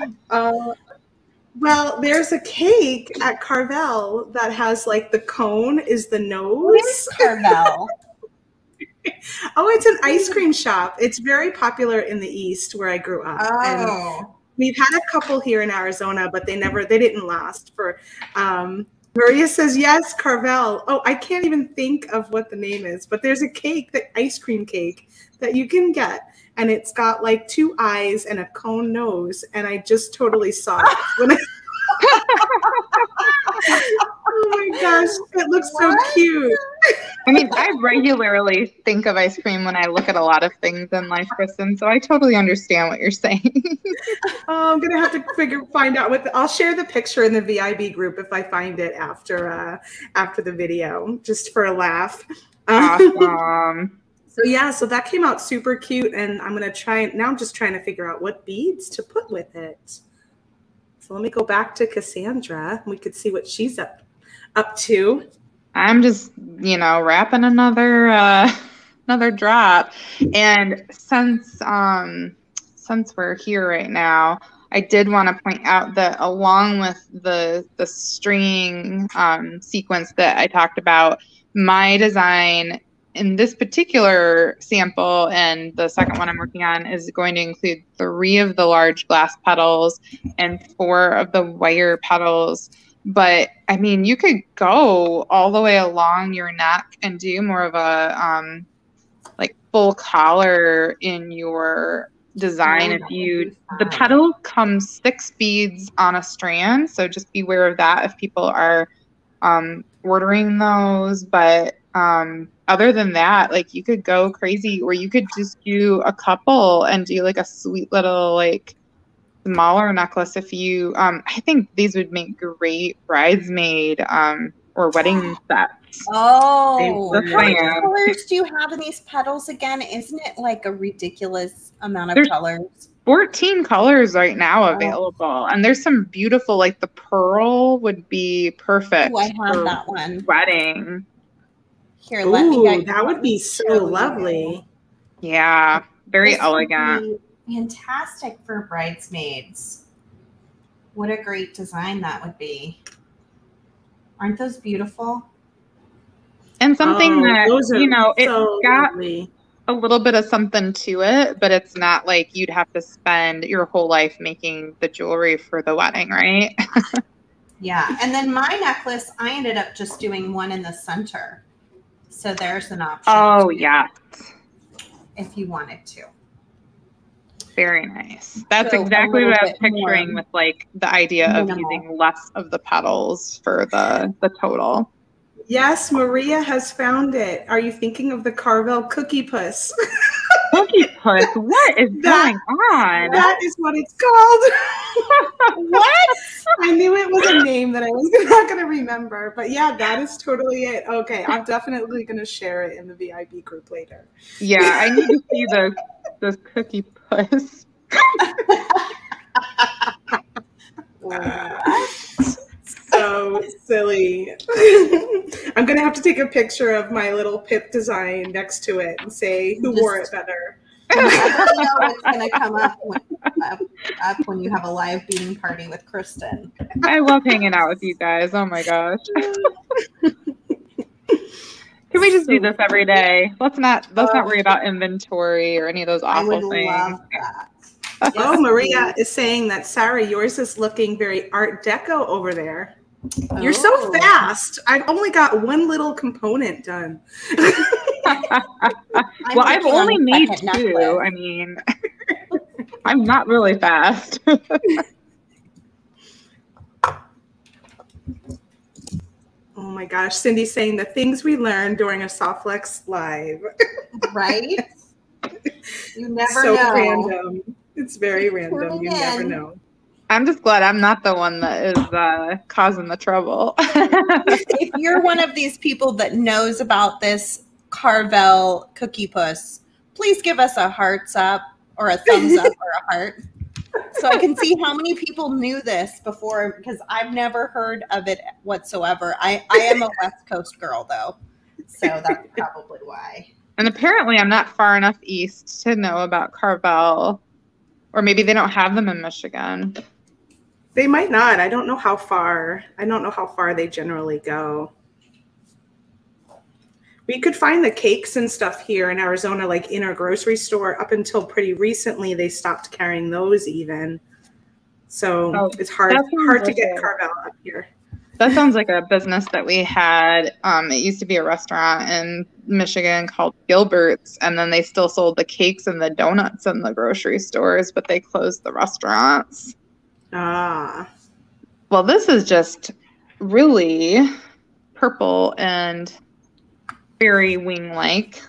Well, there's a cake at Carvel that has like the cone is the nose. Where's Carvel? Oh, it's an ice cream shop. It's very popular in the East where I grew up. Oh. And we've had a couple here in Arizona, but they didn't last for, Maria says, yes, Carvel. Oh, I can't even think of what the name is, but there's a cake, the ice cream cake that you can get. And it's got like 2 eyes and a cone nose. And I just totally saw it when I oh my gosh, it looks so cute. I mean, I regularly think of ice cream when I look at a lot of things in life, Kristen, so I totally understand what you're saying. Oh, I'm gonna have to find out I'll share the picture in the VIB group if I find it after the video, just for a laugh. Awesome. So yeah, so that came out super cute, and I'm just trying to figure out what beads to put with it. So let me go back to Cassandra. We could see what she's up to. I'm just, wrapping another drop. And since we're here right now, I did want to point out that along with the string sequence that I talked about, my design in this particular sample and the second one I'm working on is going to include 3 of the large glass petals and 4 of the wire petals. But I mean, you could go all the way along your neck and do more of a like full collar in your design. The petal comes 6 beads on a strand, so just be aware of that if people are ordering those. But other than that, like, you could go crazy, or you could just do a couple and do like a sweet little like smaller necklace. If you I think these would make great bridesmaid or wedding sets. Oh, how many colors do you have in these petals again? Isn't it like a ridiculous amount of colors? 14 colors right now available, and there's some beautiful, like the pearl would be perfect. Oh, I have that one. Wedding. Here, let me get that would be so lovely. Yeah, very elegant. Fantastic for bridesmaids. What a great design that would be. Aren't those beautiful? And something that, it's so got lovely. A little bit of something to it, but it's not like you'd have to spend your whole life making the jewelry for the wedding, right? Yeah. And then my necklace, I ended up just doing one in the center. So there's an option. Oh, yeah. If you wanted to. Very nice. That's exactly what I was picturing with like the idea of using less of the petals for the total. Yes, Maria has found it. Are you thinking of the Carvel Cookie Puss? Cookie Puss? What is going on? That is what it's called. What? I knew it was a name that I was not going to remember. But yeah, that is totally it. Okay, I'm definitely going to share it in the VIB group later. Yeah, I need to see those Cookie Puss. What? So silly. I'm going to have to take a picture of my little pip design next to it and say who wore it better. You never know what's going to come up when you have a live beading party with Kristen. I love hanging out with you guys. Oh my gosh. Can we just do this every day? Let's not worry about inventory or any of those awful I would things. love that. Oh, Maria is saying that, Sarah, yours is looking very Art Deco over there. You're so fast. I've only got one little component done. Well, I've only made two. I mean, I'm not really fast. Oh my gosh, Cindy's saying the things we learned during a Softflex live. Right? You never so know. Random. It's very random. You never know. I'm just glad I'm not the one that is causing the trouble. If you're one of these people that knows about this Carvel cookie puss, please give us a hearts up or a thumbs up or a heart so I can see how many people knew this before, because I've never heard of it whatsoever. I am a West Coast girl, though, so that's probably why. And apparently I'm not far enough east to know about Carvel, or maybe they don't have them in Michigan. They might not. I don't know how far. I don't know how far they generally go. We could find the cakes and stuff here in Arizona, like in our grocery store. Up until pretty recently, they stopped carrying those even. So it's hard to get Carvel up here. That sounds like a business that we had. It used to be a restaurant in Michigan called Gilbert's, and then they still sold the cakes and the donuts in the grocery stores, but they closed the restaurants. Ah. Well, this is just really purple and very wing-like.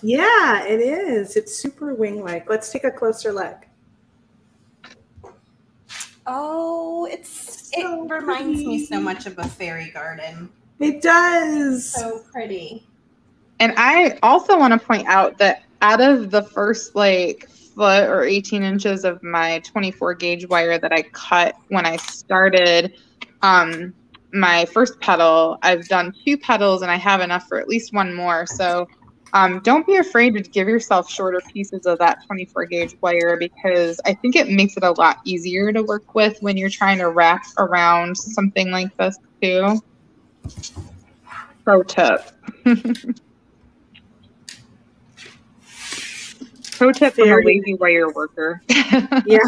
Yeah, it is. It's super wing-like. Let's take a closer look. Oh, it reminds me so much of a fairy garden. It does. So pretty. And I also want to point out that out of the first foot or 18 inches of my 24 gauge wire that I cut when I started my first petal, I've done 2 petals and I have enough for at least one more. So don't be afraid to give yourself shorter pieces of that 24 gauge wire, because I think it makes it a lot easier to work with when you're trying to wrap around something like this too. Pro tip. Pro tip from a lazy wire worker. Yeah.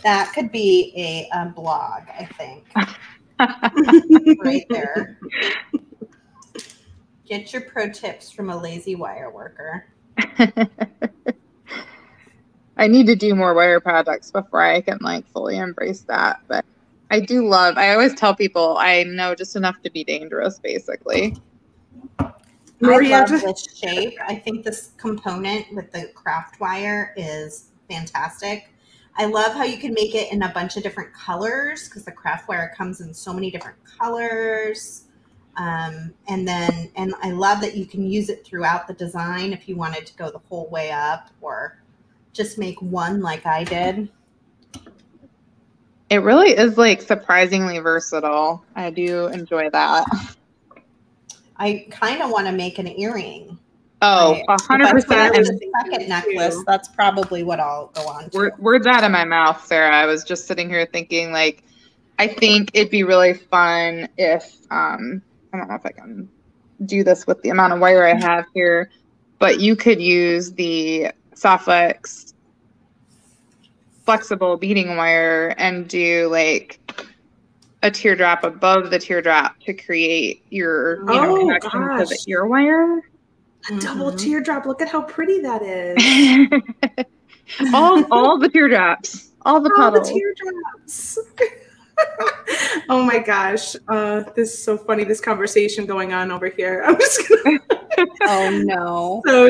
That could be a blog, I think. Right there. Get your pro tips from a lazy wire worker. I need to do more wire projects before I can fully embrace that. But I do love, I always tell people I know just enough to be dangerous, basically. Maria, I love this shape. I think this component with the craft wire is fantastic. I love how you can make it in a bunch of different colors, because the craft wire comes in so many different colors. And I love that you can use it throughout the design if you wanted to go the whole way up or just make one like I did. It really is surprisingly versatile. I do enjoy that. I kind of want to make an earring. Oh, 100%. And the second necklace, that's probably what I'll go on to. Words out of my mouth, Sarah. I was just sitting here thinking, I think it'd be really fun if, I don't know if I can do this with the amount of wire I have here, but you could use the Softflex flexible beading wire and do a teardrop above the teardrop to create your connection to the ear wire. A double teardrop. Look at how pretty that is. all the teardrops. All the petals. All the teardrops. Oh my gosh. This is so funny, this conversation going on over here. I'm just gonna Oh no. So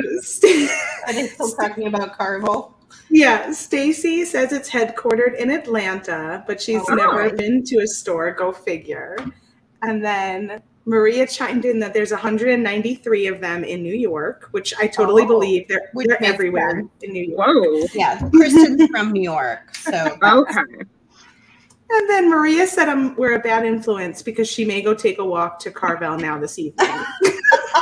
are they still talking about Carvel? Yeah, Stacy says it's headquartered in Atlanta, but she's never been to a store. Go figure. And then Maria chimed in that there's 193 of them in New York, which I totally believe. They're everywhere in New York. Whoa. Yeah, Kristen's from New York. So okay. And then Maria said we're a bad influence because she may go take a walk to Carvel now this evening.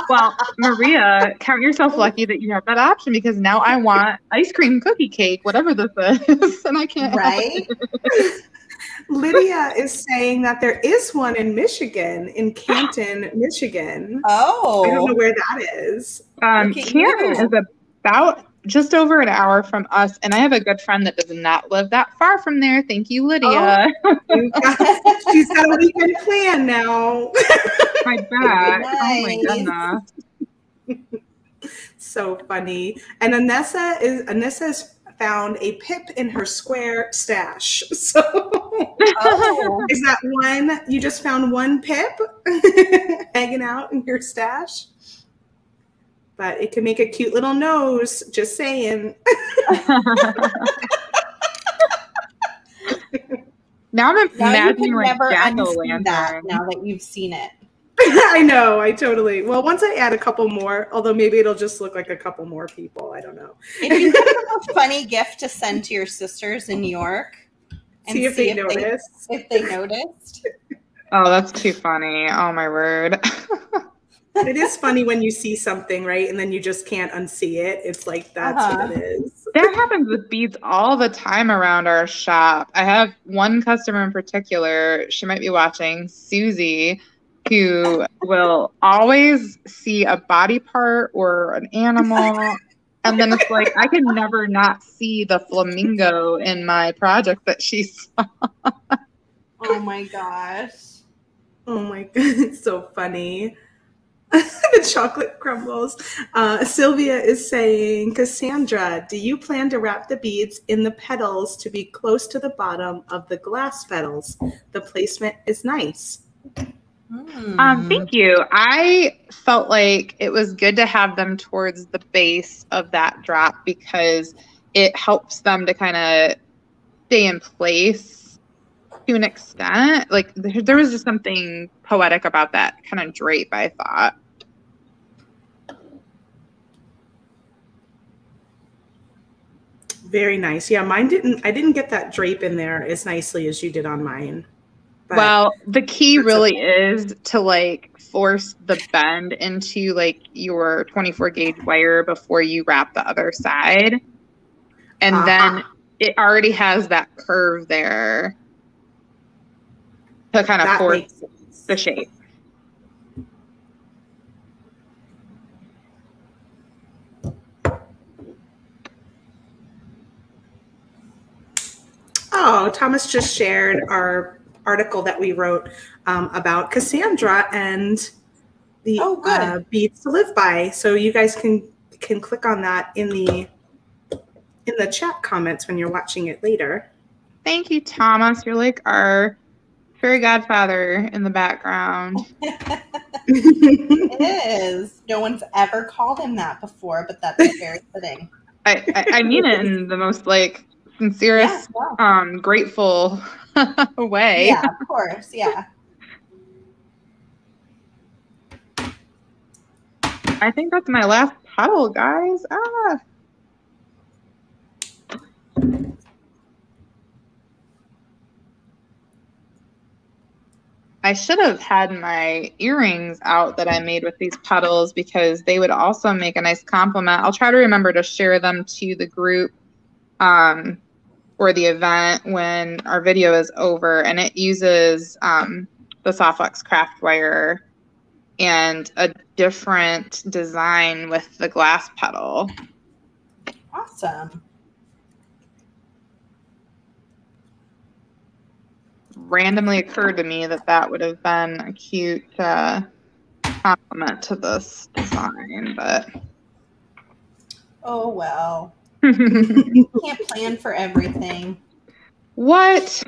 Well, Maria, count yourself lucky that you have that option because now I want ice cream cookie cake, whatever this is, and I can't have Right? it. Lydia is saying that there is one in Michigan, in Canton, Michigan. Oh. I don't know where that is. Look at Canton you. is about just over an hour from us, and I have a good friend that does not live that far from there. Thank you, Lydia. She's got a weekend plan now. My back. Oh my Nice. goodness. So funny. And Anessa has found a pip in her square stash. So Oh. is that one? You just found one pip hanging out in your stash? But it can make a cute little nose, just saying. Now I'm Now you imagining can like never unsee jack-o'-lantern. that now that you've seen it. I know, I totally. Well, once I add a couple more, although maybe it'll just look like a couple more people. I don't know. If you think of a funny gift to send to your sisters in New York, and See if they notice. if they noticed. Oh, that's too funny. Oh my word. It is funny when you see something, right? And then you just can't unsee it. It's like, that's what it is. That happens with beads all the time around our shop. I have one customer in particular, she might be watching, Susie, who will always see a body part or an animal. And then it's like, I can never not see the flamingo in my project that she saw. Oh my gosh. Oh my God, it's so funny. The chocolate crumbles. Sylvia is saying, Cassandra, do you plan to wrap the beads in the petals to be close to the bottom of the glass petals? The placement is nice. Thank you. I felt like it was good to have them towards the base of that drop because it helps them to kind of stay in place to an extent. Like there was just something poetic about that kind of drape, I thought. Very nice. Yeah, I didn't get that drape in there as nicely as you did on mine. But well, the key really is to like force the bend into like your 24 gauge wire before you wrap the other side. And then it already has that curve there to kind of force the shape. Oh, Thomas just shared our article that we wrote about Cassandra and the beads to live by. So you guys can click on that in the chat comments when you're watching it later. Thank you, Thomas. You're like our fairy godfather in the background. It is. No one's ever called him that before, but that's very fitting. I mean it in the most like sincerest, grateful way. Yeah, of course. Yeah. I think that's my last petal, guys. I should have had my earrings out that I made with these petals because they would also make a nice complement. I'll try to remember to share them to the group or the event when our video is over, and it uses the Softflex craft wire and a different design with the glass petal. Awesome. Randomly occurred to me that that would have been a cute compliment to this design, but oh well. You can't plan for everything. What?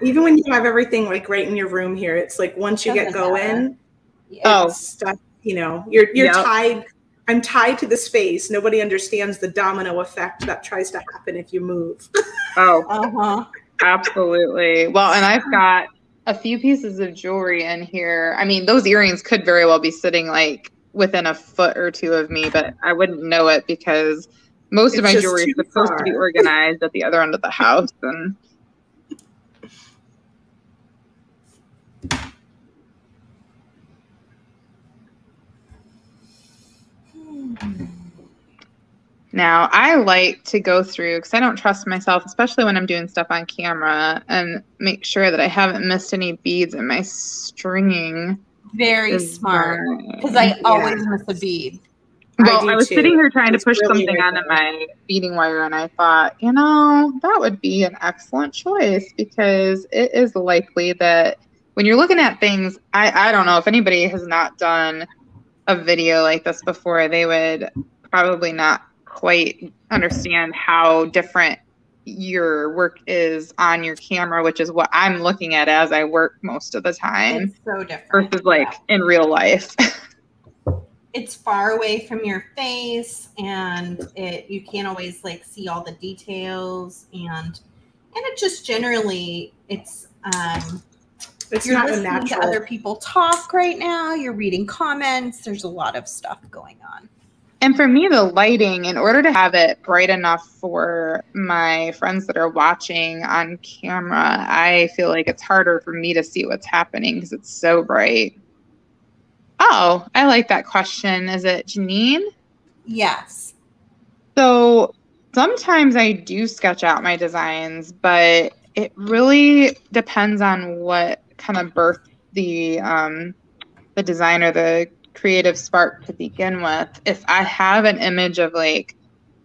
Even when you have everything like right in your room here, it's like once you get going, stuff, you know, you're tied. I'm tied to the space. Nobody understands the domino effect that tries to happen if you move. Absolutely. Well, and I've got a few pieces of jewelry in here. I mean, those earrings could very well be sitting like within a foot or two of me, but I wouldn't know it because most of my jewelry is supposed to be organized at the other end of the house. And Now, I like to go through, because I don't trust myself, especially when I'm doing stuff on camera, and make sure that I haven't missed any beads in my stringing. Very smart, because I always miss a bead. Well, I was sitting here trying to push really something onto my beading wire, and I thought, you know, that would be an excellent choice, because it is likely that when you're looking at things, I don't know if anybody has not done a video like this before, they would probably not quite understand how different your work is on your camera, which is what I'm looking at as I work most of the time. It's so different versus like in real life. It's far away from your face, and you can't always like see all the details, and it just generally it's you're not listening to other people talk right now, you're reading comments, there's a lot of stuff going on. And for me, the lighting, in order to have it bright enough for my friends that are watching on camera, I feel like it's harder for me to see what's happening because it's so bright. Oh, I like that question. Is it Janine? Yes. So sometimes I do sketch out my designs, but it really depends on what kind of birthed the design or the creative spark to begin with. If I have an image of like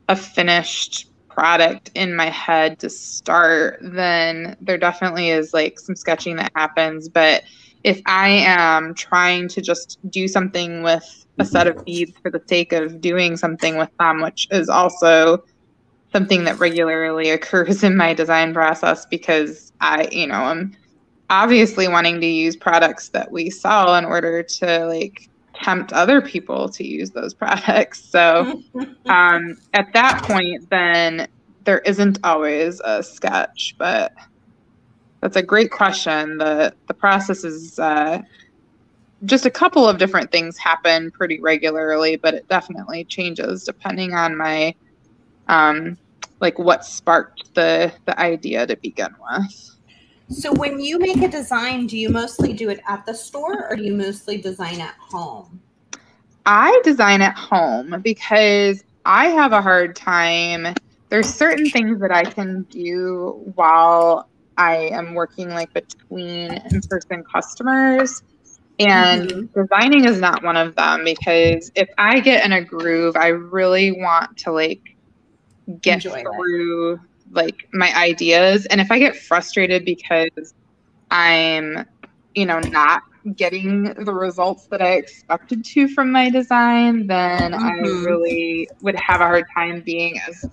a finished product in my head to start, then there definitely is like some sketching that happens. But if I am trying to just do something with a set of beads for the sake of doing something with them, which is also something that regularly occurs in my design process, because I'm obviously wanting to use products that we sell in order to like tempt other people to use those products. So at that point, then there isn't always a sketch, but that's a great question. The process is just a couple of different things happen pretty regularly, but it definitely changes depending on my like what sparked the idea to begin with. So when you make a design, do you mostly do it at the store, or do you mostly design at home? I design at home because I have a hard time. There's certain things that I can do while I am working like between in-person customers, and designing is not one of them, because if I get in a groove, I really want to like get through like my ideas. And if I get frustrated because I'm, not getting the results that I expected to from my design, then I really would have a hard time being as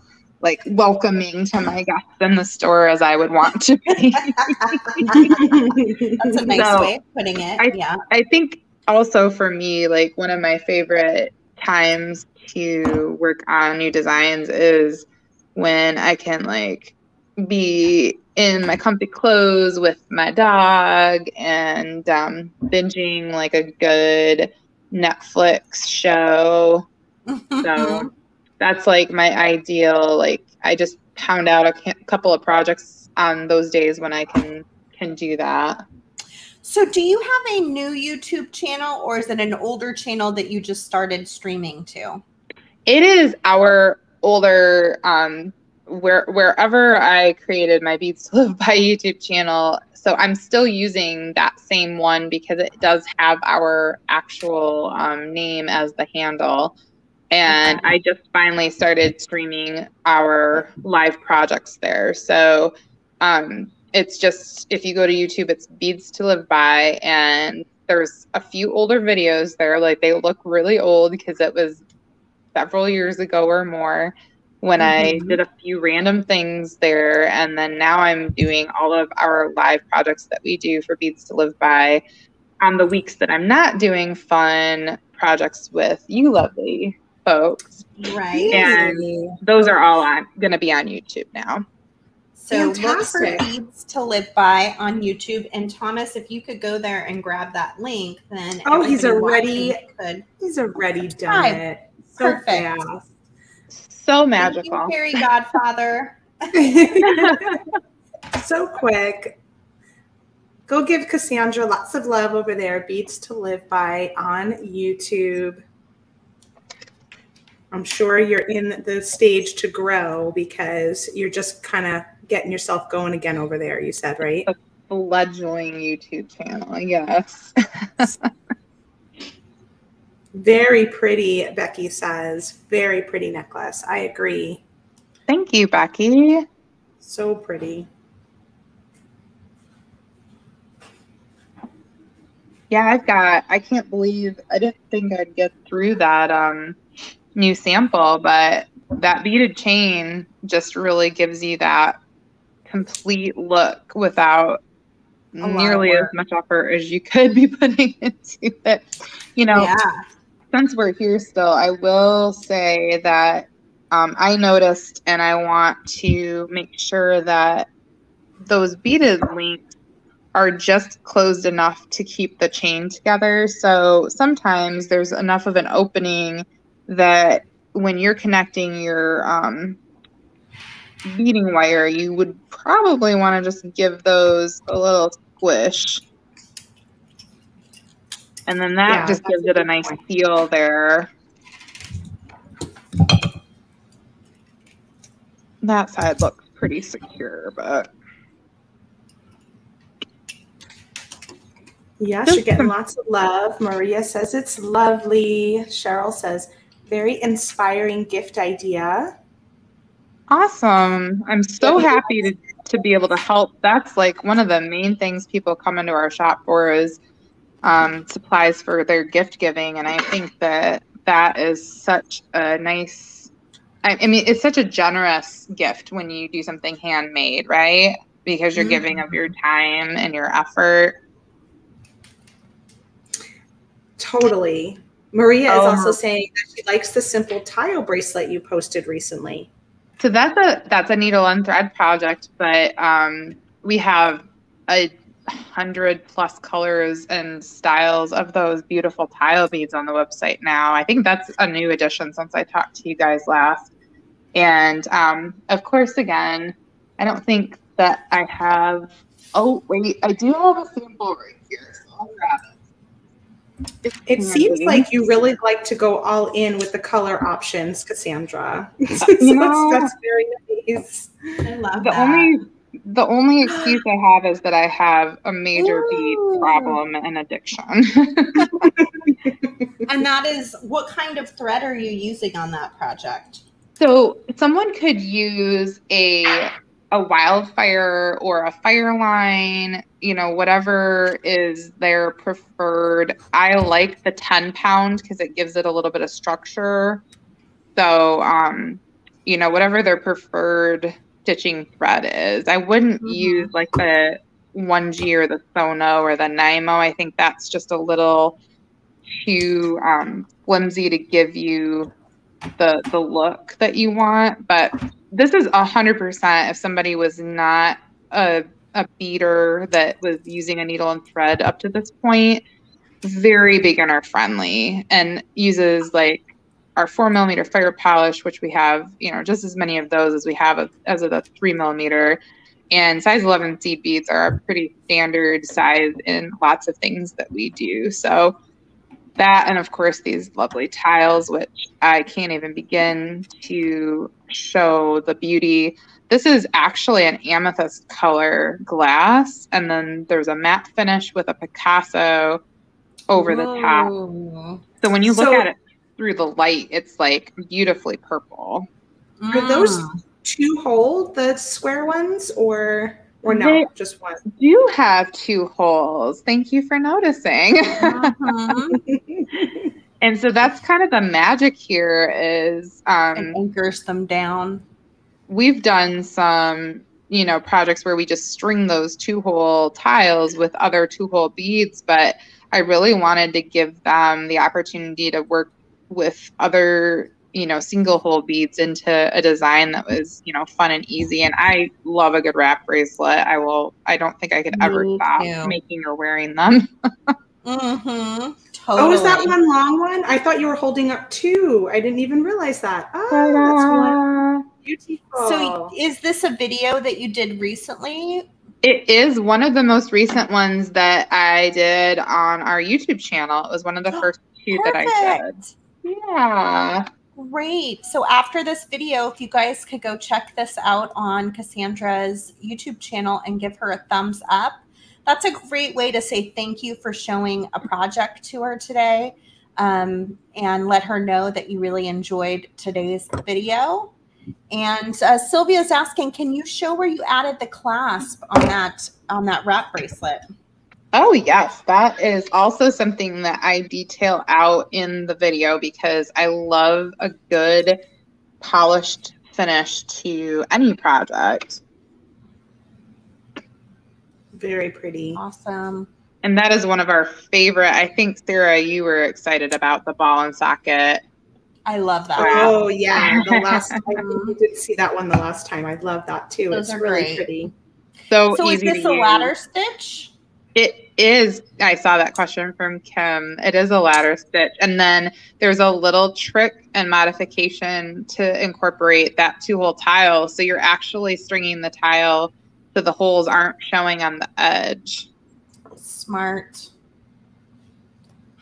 like welcoming to my guests in the store as I would want to be. That's a nice way of putting it. I think also for me, like one of my favorite times to work on new designs is when I can like be in my comfy clothes with my dog and binging like a good Netflix show. So that's like my ideal. Like I just pound out a couple of projects on those days when I can do that. So do you have a new YouTube channel, or is it an older channel that you just started streaming to? It is our older, wherever I created my Beads to Live by YouTube channel. So I'm still using that same one because it does have our actual name as the handle. And I just finally started streaming our live projects there. So it's just, if you go to YouTube, it's Beads to Live By, and there's a few older videos there. Like they look really old because it was several years ago or more when I did a few random things there. And then now I'm doing all of our live projects that we do for Beads to Live By on the weeks that I'm not doing fun projects with you lovely folks. Right. And those are all going to be on YouTube now. So look for Beads to Live By on YouTube. And Thomas, if you could go there and grab that link, then he's already done it. So perfect. Fast. So magical. Thank you, Fairy Godfather. So quick. Go give Cassandra lots of love over there. Beads to Live By on YouTube. I'm sure you're in the stage to grow because you're just kind of getting yourself going again over there, you said, right? A fledgling YouTube channel, yes. Very pretty, Becky says. Very pretty necklace. I agree. Thank you, Becky. So pretty. Yeah, I can't believe, I didn't think I'd get through that new sample, but that beaded chain just really gives you that complete look without nearly as much effort as you could be putting into it. You know, since we're here still, I will say that I noticed, and I want to make sure that those beaded links are just closed enough to keep the chain together. So sometimes there's enough of an opening that when you're connecting your beading wire, you would probably want to just give those a little squish. And then that just gives it a nice feel there. That side looks pretty secure, but. Yes, you're getting lots of love. Maria says it's lovely. Cheryl says, very inspiring gift idea. Awesome. I'm so happy to be able to help. That's like one of the main things people come into our shop for is supplies for their gift giving. And I think that that is such a nice, I mean, it's such a generous gift when you do something handmade, right? Because you're giving of your time and your effort. Totally. Maria is also saying that she likes the simple tile bracelet you posted recently. So that's a needle and thread project, but we have 100+ colors and styles of those beautiful tile beads on the website now. I think that's a new addition since I talked to you guys last. And of course, again, I don't think that I have. Oh wait, I do have a sample right here, so I'll grab it. It seems like you really like to go all in with the color options, Cassandra. That's very nice. I love that. The only excuse I have is that I have a major bead problem and addiction. And that is, what kind of thread are you using on that project? So someone could use a wildfire or a fire line, you know, whatever is their preferred. I like the 10-pound because it gives it a little bit of structure. So, you know, whatever their preferred stitching thread is. I wouldn't use like the 1G or the Sono or the Nymo. I think that's just a little too flimsy to give you the look that you want. But this is 100% if somebody was not a beader that was using a needle and thread up to this point, very beginner friendly, and uses like our 4mm fire polish, which we have, you know, just as many of those as we have as of the 3mm, and size 11 seed beads are a pretty standard size in lots of things that we do. So that, and of course these lovely tiles, which I can't even begin to show the beauty. This is actually an amethyst color glass, and then there's a matte finish with a Picasso over the top. So when you look at it through the light, it's like beautifully purple. Are those 2 hole, the square ones, or no, just one? Do have 2 holes. Thank you for noticing. And so that's kind of the magic here is it anchors them down. We've done some, you know, projects where we just string those 2-hole tiles with other 2-hole beads, but I really wanted to give them the opportunity to work with other, you know, single-hole beads into a design that was, you know, fun and easy. And I love a good wrap bracelet. I don't think I could ever stop making or wearing them. Totally. Oh, is that one long one? I thought you were holding up 2. I didn't even realize that. Oh, that's one. Beautiful. So is this a video that you did recently? It is one of the most recent ones that I did on our YouTube channel. It was one of the first 2 that I did. Yeah. Great. So after this video, if you guys could go check this out on Cassandra's YouTube channel and give her a thumbs up, that's a great way to say thank you for showing a project to her today, and let her know that you really enjoyed today's video. And Sylvia's asking, can you show where you added the clasp on that wrap bracelet? Oh, yes. That is also something that I detail out in the video because I love a good polished finish to any project. Very pretty. Awesome. And that is one of our favorite. I think, Sarah, you were excited about the ball and socket. I love that. Oh, yeah. The last time we did see that one the last time. I love that too. Those it's are really great. Pretty. So is easy this to a use. ladder stitch? It is. I saw that question from Kim. It is a ladder stitch. And then there's a little trick and modification to incorporate that 2-hole tile. So you're actually stringing the tile so the holes aren't showing on the edge. Smart.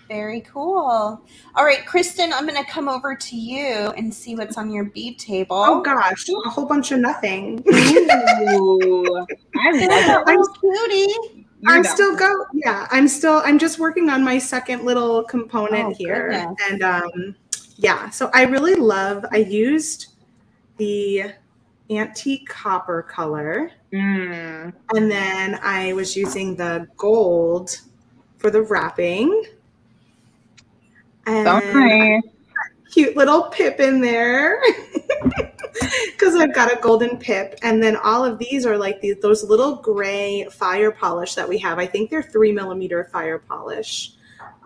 Very cool. All right, Kristen, I'm going to come over to you and see what's on your bead table. Oh gosh, a whole bunch of nothing. Ooh, I love it. Cutie. I'm just working on my second little component here. Goodness. And yeah, so I used the antique copper color. And then I was using the gold for the wrapping. And cute little pip in there because I've got a golden pip. And then all of these are like those little gray fire polish that we have. I think they're 3mm fire polish.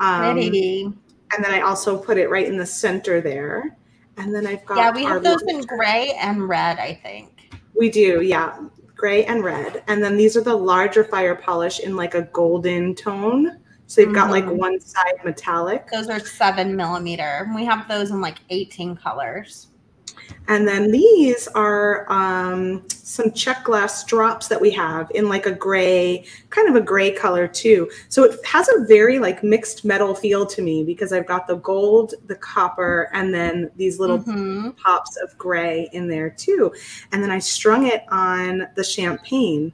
Pretty. And then I also put it right in the center there. And then I've got we have those in gray and red, I think. We do, yeah. Gray and red. And then these are the larger fire polish in like a golden tone. So they've got like one side metallic. Those are 7mm. We have those in like 18 colors. And then these are some check glass drops that we have in like a gray, kind of a gray color too. So it has a very like mixed metal feel to me because I've got the gold, the copper, and then these little pops of gray in there too. And then I strung it on the champagne.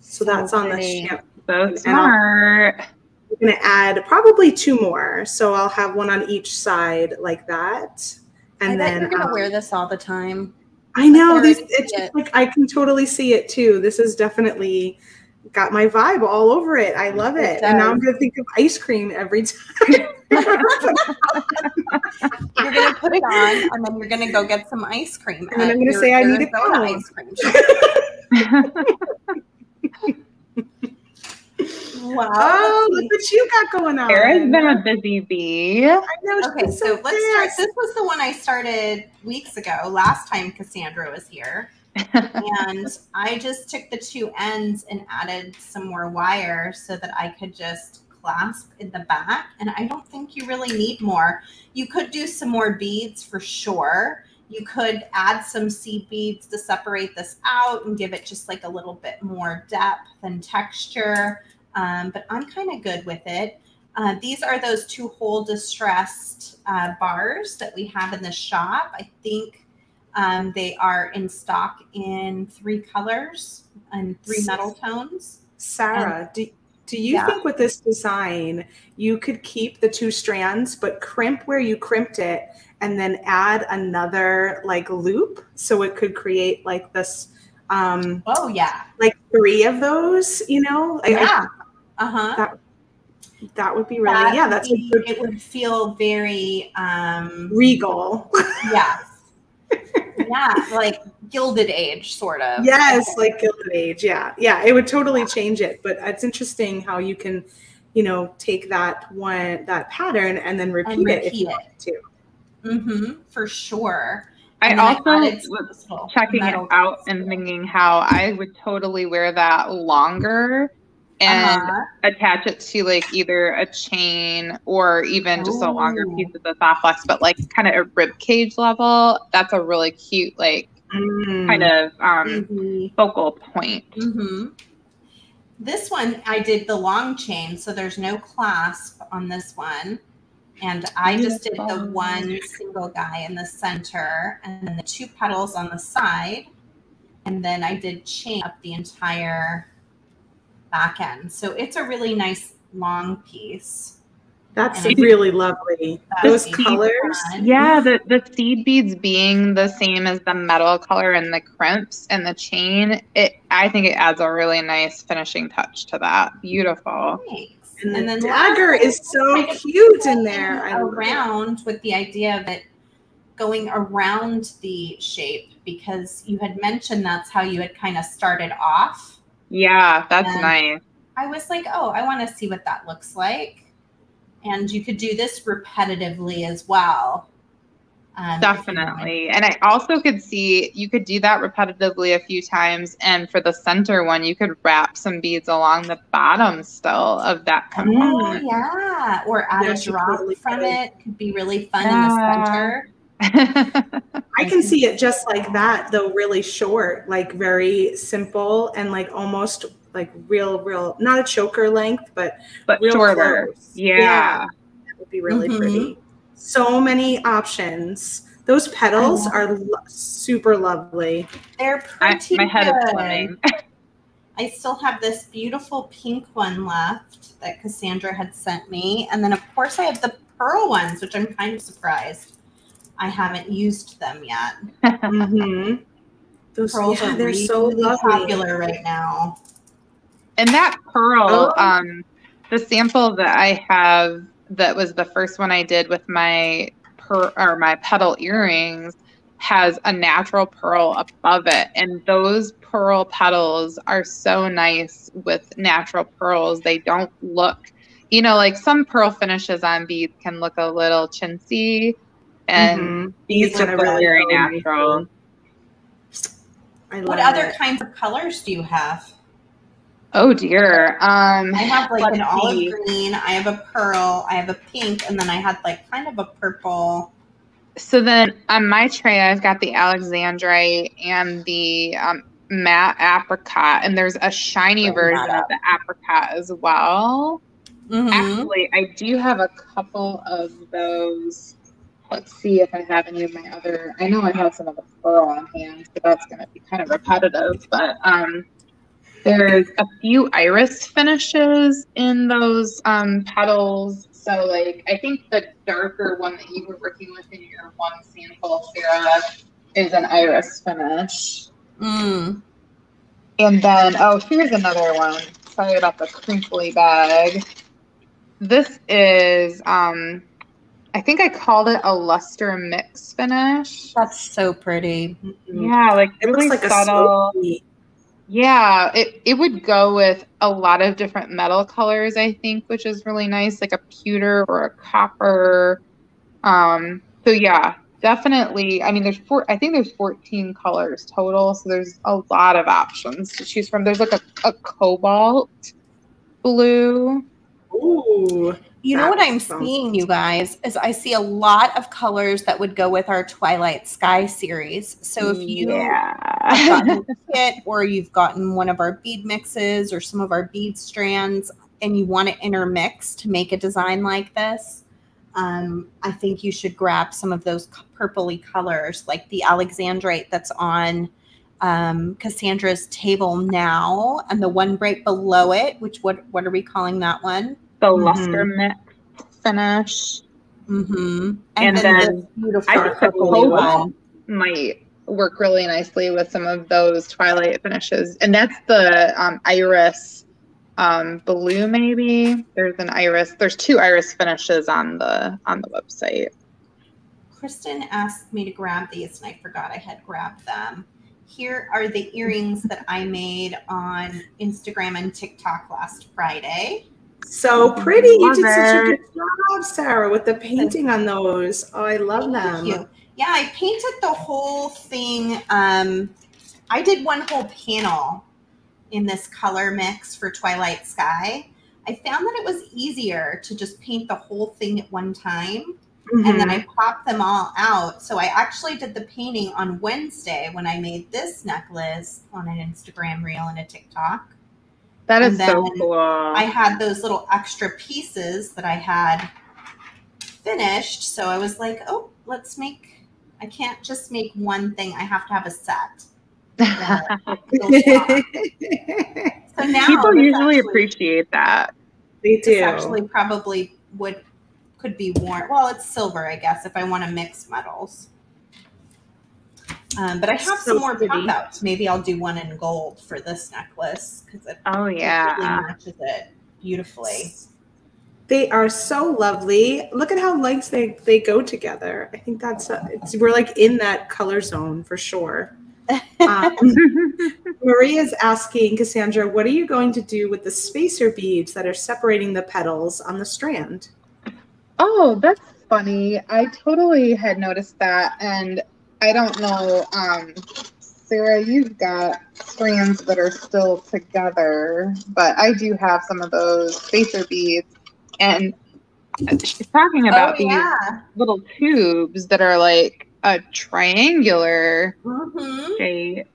So that's on the champagne. So smart. I'm going to add probably 2 more. So I'll have one on each side like that. And then you're going to wear this all the time. I know. It's just like I can totally see it too. This has definitely got my vibe all over it. I love it. And now I'm going to think of ice cream every time. You're going to put it on and then you're going to go get some ice cream. And then I'm going to say I need a cone. Ice cream. Wow. Oh, look what you got going on. Sarah's been a busy bee. I know. Okay, so let's start. This was the one I started weeks ago, last time Cassandra was here. And I just took the 2 ends and added some more wire so that I could just clasp in the back. And I don't think you really need more. You could do some more beads for sure. You could add some seed beads to separate this out and give it just like a little bit more depth and texture. But I'm kind of good with it. These are those 2-hole distressed bars that we have in the shop. I think they are in stock in 3 colors and 3 metal tones. Sarah, do you think with this design, you could keep the 2 strands, but crimp where you crimped it and then add another like loop so it could create like this like 3 of those, you know? That would be really, it would feel very regal. Yes. Yeah, like Gilded Age sort of. Yes, like Gilded Age. Yeah. Yeah, it would totally change it, but it's interesting how you can, you know, take that pattern and then repeat it if you want to. For sure. I also was checking it out and thinking how I would totally wear that longer and attach it to like either a chain or even just a longer piece of the soft flex, but like kind of a rib cage level. That's a really cute, like kind of focal point. This one, I did the long chain, so there's no clasp on this one. And I just did the one single guy in the center and then the 2 petals on the side. And then I did chain up the entire back end. So it's a really nice long piece. That's really lovely. Those colors. Yeah, the seed beads being the same as the metal color and the crimps and the chain, I think it adds a really nice finishing touch to that. Beautiful. Thanks. And the dagger is so cute in there. Around with the idea of it going around the shape, because you had mentioned that's how you had kind of started off. Yeah, that's nice. I was like, oh, I want to see what that looks like. And you could do this repetitively as well. Definitely. And I also could see you could do that repetitively a few times. And for the center one, you could wrap some beads along the bottom still of that component. Oh, yeah. Or add a drop from it. Could be really fun in the center. I can see it just like that, though, really short, like very simple and like almost like real, not a choker length, but real shorter. Close. Yeah. That would be really pretty. So many options. Those petals are super lovely. They're pretty My head good. is swimming. I still have this beautiful pink one left that Cassandra had sent me. And then, of course, I have the pearl ones, which I'm kind of surprised I haven't used them yet. Those pearls are they're really so popular right now. And that pearl, the sample that I have, that was the first one I did with my petal earrings, has a natural pearl above it. And those pearl petals are so nice with natural pearls. They don't look, like some pearl finishes on beads can look a little chintzy. And these just look very natural. What other kinds of colors do you have? Oh dear. I have like an olive green, I have a pearl, I have a pink, and then I had like kind of a purple. So then on my tray, I've got the Alexandrite and the matte apricot, and there's a shiny version of the apricot as well. Actually, I do have a couple of those. Let's see if I have any of my other. I know I have some of the pearl on hand, so that's going to be kind of repetitive. But there's a few iris finishes in those petals. So, like, I think the darker one that you were working with in your one sample, Sarah, is an iris finish. And then, here's another one. Sorry about the crinkly bag. This is, I think I called it a luster mix finish. That's so pretty. Yeah, like it really looks like subtle. A smoky. Yeah, it would go with a lot of different metal colors, I think, which is really nice, like a pewter or a copper. So yeah, definitely. I mean, I think there's 14 colors total, so there's a lot of options to choose from. There's like a cobalt blue. Ooh. You know what I'm seeing, you guys, is I see a lot of colors that would go with our Twilight Sky series. So if you have gotten a kit or you've gotten one of our bead mixes or some of our bead strands and you want to intermix to make a design like this, I think you should grab some of those purpley colors, like the Alexandrite that's on Cassandra's table now, and the one right below it, which what are we calling that one? The luster mix finish. And then the beautiful I think the cobalt might work really nicely with some of those Twilight finishes. And that's the iris blue, maybe. There's 2 iris finishes on the website. Kristen asked me to grab these and I forgot I had grabbed them. Here are the earrings that I made on Instagram and TikTok last Friday. So pretty. You did such a good job, Sarah, with the painting on those. Oh, I love them. Thank you. Yeah, I painted the whole thing. I did one whole panel in this color mix for Twilight Sky. I found that it was easier to just paint the whole thing at one time. And then I popped them all out. So I actually did the painting on Wednesday when I made this necklace on an Instagram reel and a TikTok. That is so cool. I had those little extra pieces that I had finished. So I was like, oh, I can't just make one thing. I have to have a set. So now people usually appreciate that. They do. This actually probably could be worn. Well, it's silver, I guess, if I want to mix metals. But I have some more pop outs. Maybe I'll do one in gold for this necklace because it really matches it beautifully. They are so lovely. Look at how lights they go together. I think we're like in that color zone for sure. Maria's asking, Cassandra, what are you going to do with the spacer beads that are separating the petals on the strand? Oh, that's funny. I totally had noticed that, and I don't know, Sarah, you've got strands that are still together, but I do have some of those spacer beads, and she's talking about these little tubes that are like a triangular shape,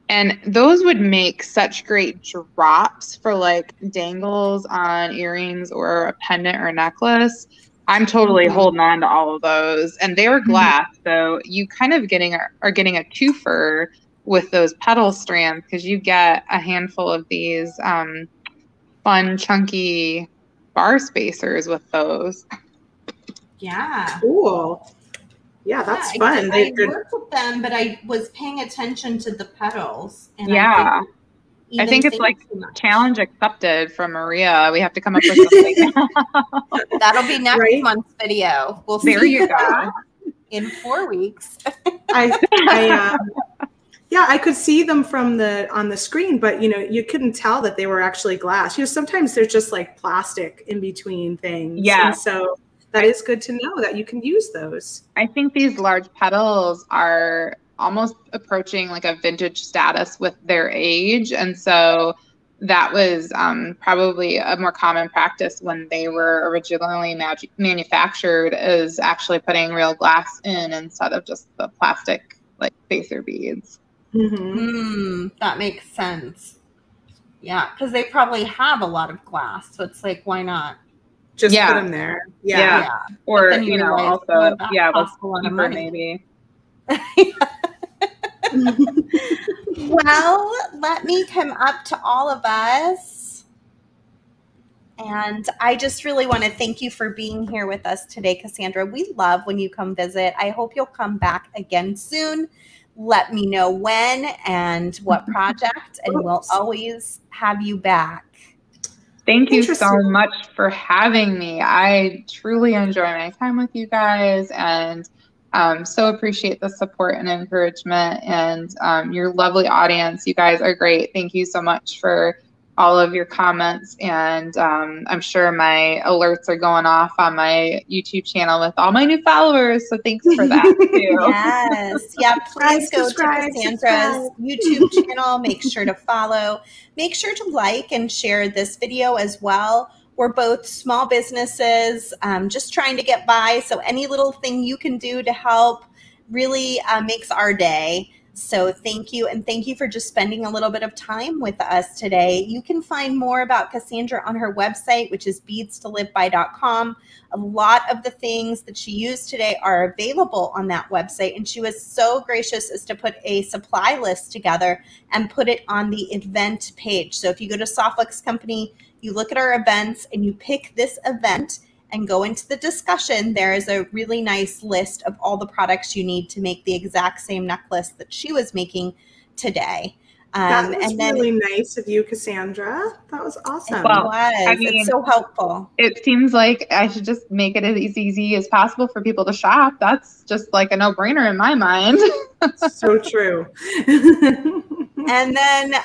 and those would make such great drops for like dangles on earrings or a pendant or necklace. I'm totally holding on to all of those, and they were glass, so you kind of are getting a twofer with those petal strands because you get a handful of these fun chunky bar spacers with those. Yeah. Cool. Yeah, that's fun. I worked with them, but I was paying attention to the petals. And I think it's like challenge accepted from Maria. We have to come up with something. That'll be next month's video. We'll see. There you go. In 4 weeks. I could see them on the screen, but you couldn't tell that they were actually glass. Sometimes there's just like plastic in between things. Yeah. And so that is good to know that you can use those. I think these large petals are almost approaching like a vintage status with their age. And so that was probably a more common practice when they were originally manufactured, is actually putting real glass in instead of just the plastic like spacer beads. That makes sense. Yeah, because they probably have a lot of glass. So it's like, why not? Just put them there. Yeah. Or, also, let's cheaper maybe. Well, let me come up to all of us. And I just really want to thank you for being here with us today, Cassandra. We love when you come visit. I hope you'll come back again soon. Let me know when and what project, and we'll always have you back. Thank you so much for having me. I truly enjoy my time with you guys, and so appreciate the support and encouragement, and your lovely audience. You guys are great. Thank you so much for all of your comments, and I'm sure my alerts are going off on my YouTube channel with all my new followers, so thanks for that too. Yes. Yeah, please go to Cassandra's YouTube channel. Make sure to follow. Make sure to like and share this video as well. We're both small businesses, just trying to get by, so any little thing you can do to help really makes our day. So thank you, and thank you for just spending a little bit of time with us today. You can find more about Cassandra on her website, which is beadstoliveby.com. A lot of the things that she used today are available on that website, and she was so gracious as to put a supply list together and put it on the event page. So if you go to Softflex Company, you look at our events and you pick this event and go into the discussion, there is a really nice list of all the products you need to make the exact same necklace that she was making today. That was really nice of you, Cassandra. That was awesome. Well, I mean, it's so helpful. It seems like I should just make it as easy as possible for people to shop. That's just like a no-brainer in my mind. So true. And then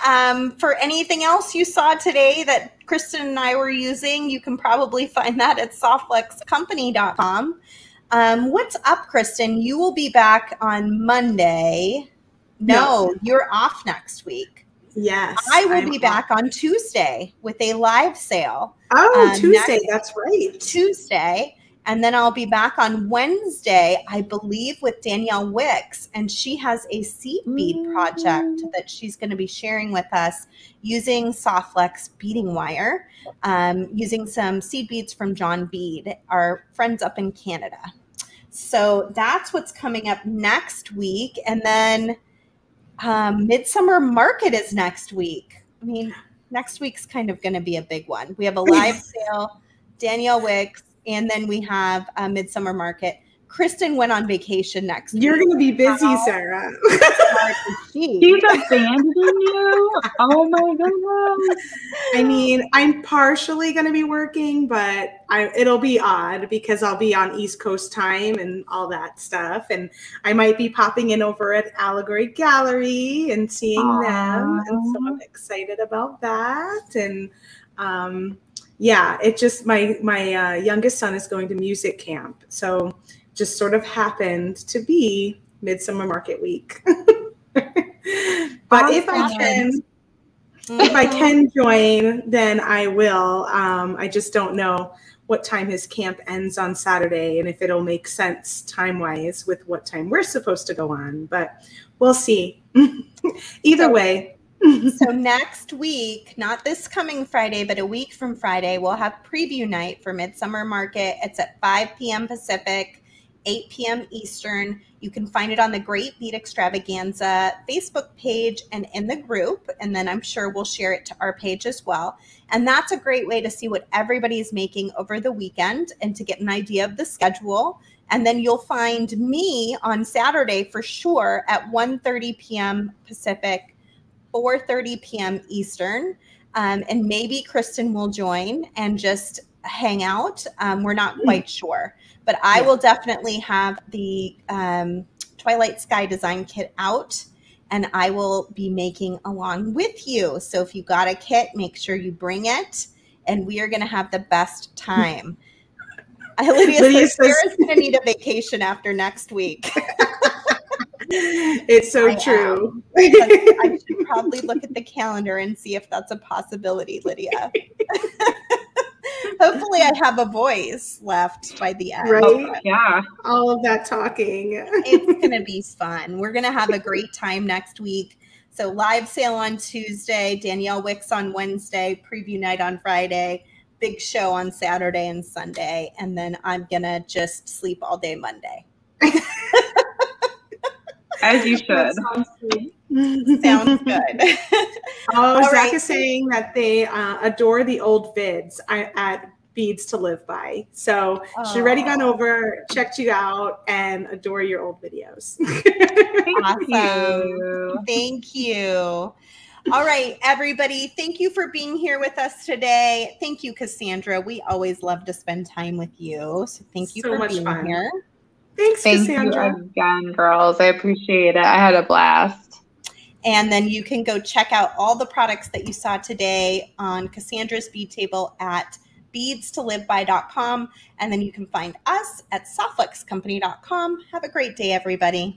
for anything else you saw today that Kristen and I were using, you can probably find that at softflexcompany.com. What's up, Kristen? You will be back on Monday. No, you're off next week. Yes. I will be back on Tuesday with a live sale. Oh, Tuesday. That's right. Tuesday. And then I'll be back on Wednesday, I believe, with Danielle Wicks. And she has a seed bead project that she's going to be sharing with us using Softflex beading wire, using some seed beads from John Bead, our friends up in Canada. So that's what's coming up next week. And then Midsummer Market is next week. I mean, next week's kind of going to be a big one. We have a live sale, Danielle Wicks, and then we have a Midsummer Market. Kristen went on vacation next week. You're going to be busy, Sarah. She's abandoning you? Oh my goodness. I mean, I'm partially going to be working, but it'll be odd because I'll be on East Coast time and all that stuff. And I might be popping in over at Allegory Gallery and seeing them. And so I'm excited about that. And yeah, it just, my youngest son is going to music camp. So just sort of happened to be Midsummer Market Week. But if I can join, then I will. I just don't know what time his camp ends on Saturday and if it'll make sense time-wise with what time we're supposed to go on, but we'll see. Either way. So next week, not this coming Friday, but a week from Friday, we'll have preview night for Midsummer Market. It's at 5 p.m. Pacific, 8 p.m. Eastern. You can find it on the Great Bead Extravaganza Facebook page and in the group. And then I'm sure we'll share it to our page as well. And that's a great way to see what everybody's making over the weekend and to get an idea of the schedule. And then you'll find me on Saturday for sure at 1:30 p.m. Pacific, 4:30 p.m. Eastern. And maybe Kristen will join and just hang out. We're not quite sure. But I will definitely have the Twilight Sky design kit out, and I will be making along with you. So if you got a kit, make sure you bring it, and we are going to have the best time. Lydia says Sarah's going to need a vacation after next week. It's so true. I should probably look at the calendar and see if that's a possibility, Lydia. Hopefully I have a voice left by the end. Right? Yeah. All of that talking. It's going to be fun. We're going to have a great time next week. So live sale on Tuesday, Danielle Wicks on Wednesday, preview night on Friday, big show on Saturday and Sunday. And then I'm going to just sleep all day Monday. As you should. Sounds good. Zach is saying that they adore the old vids at Beads to Live By. So she's already gone over, checked you out, and adore your old videos. Awesome. Thank you. All right, everybody. Thank you for being here with us today. Thank you, Cassandra. We always love to spend time with you. So thank you for being here. Thanks, Cassandra. Thank you again, girls. I appreciate it. I had a blast. And then you can go check out all the products that you saw today on Cassandra's Bead Table at beadstoliveby.com. And then you can find us at softflexcompany.com. Have a great day, everybody.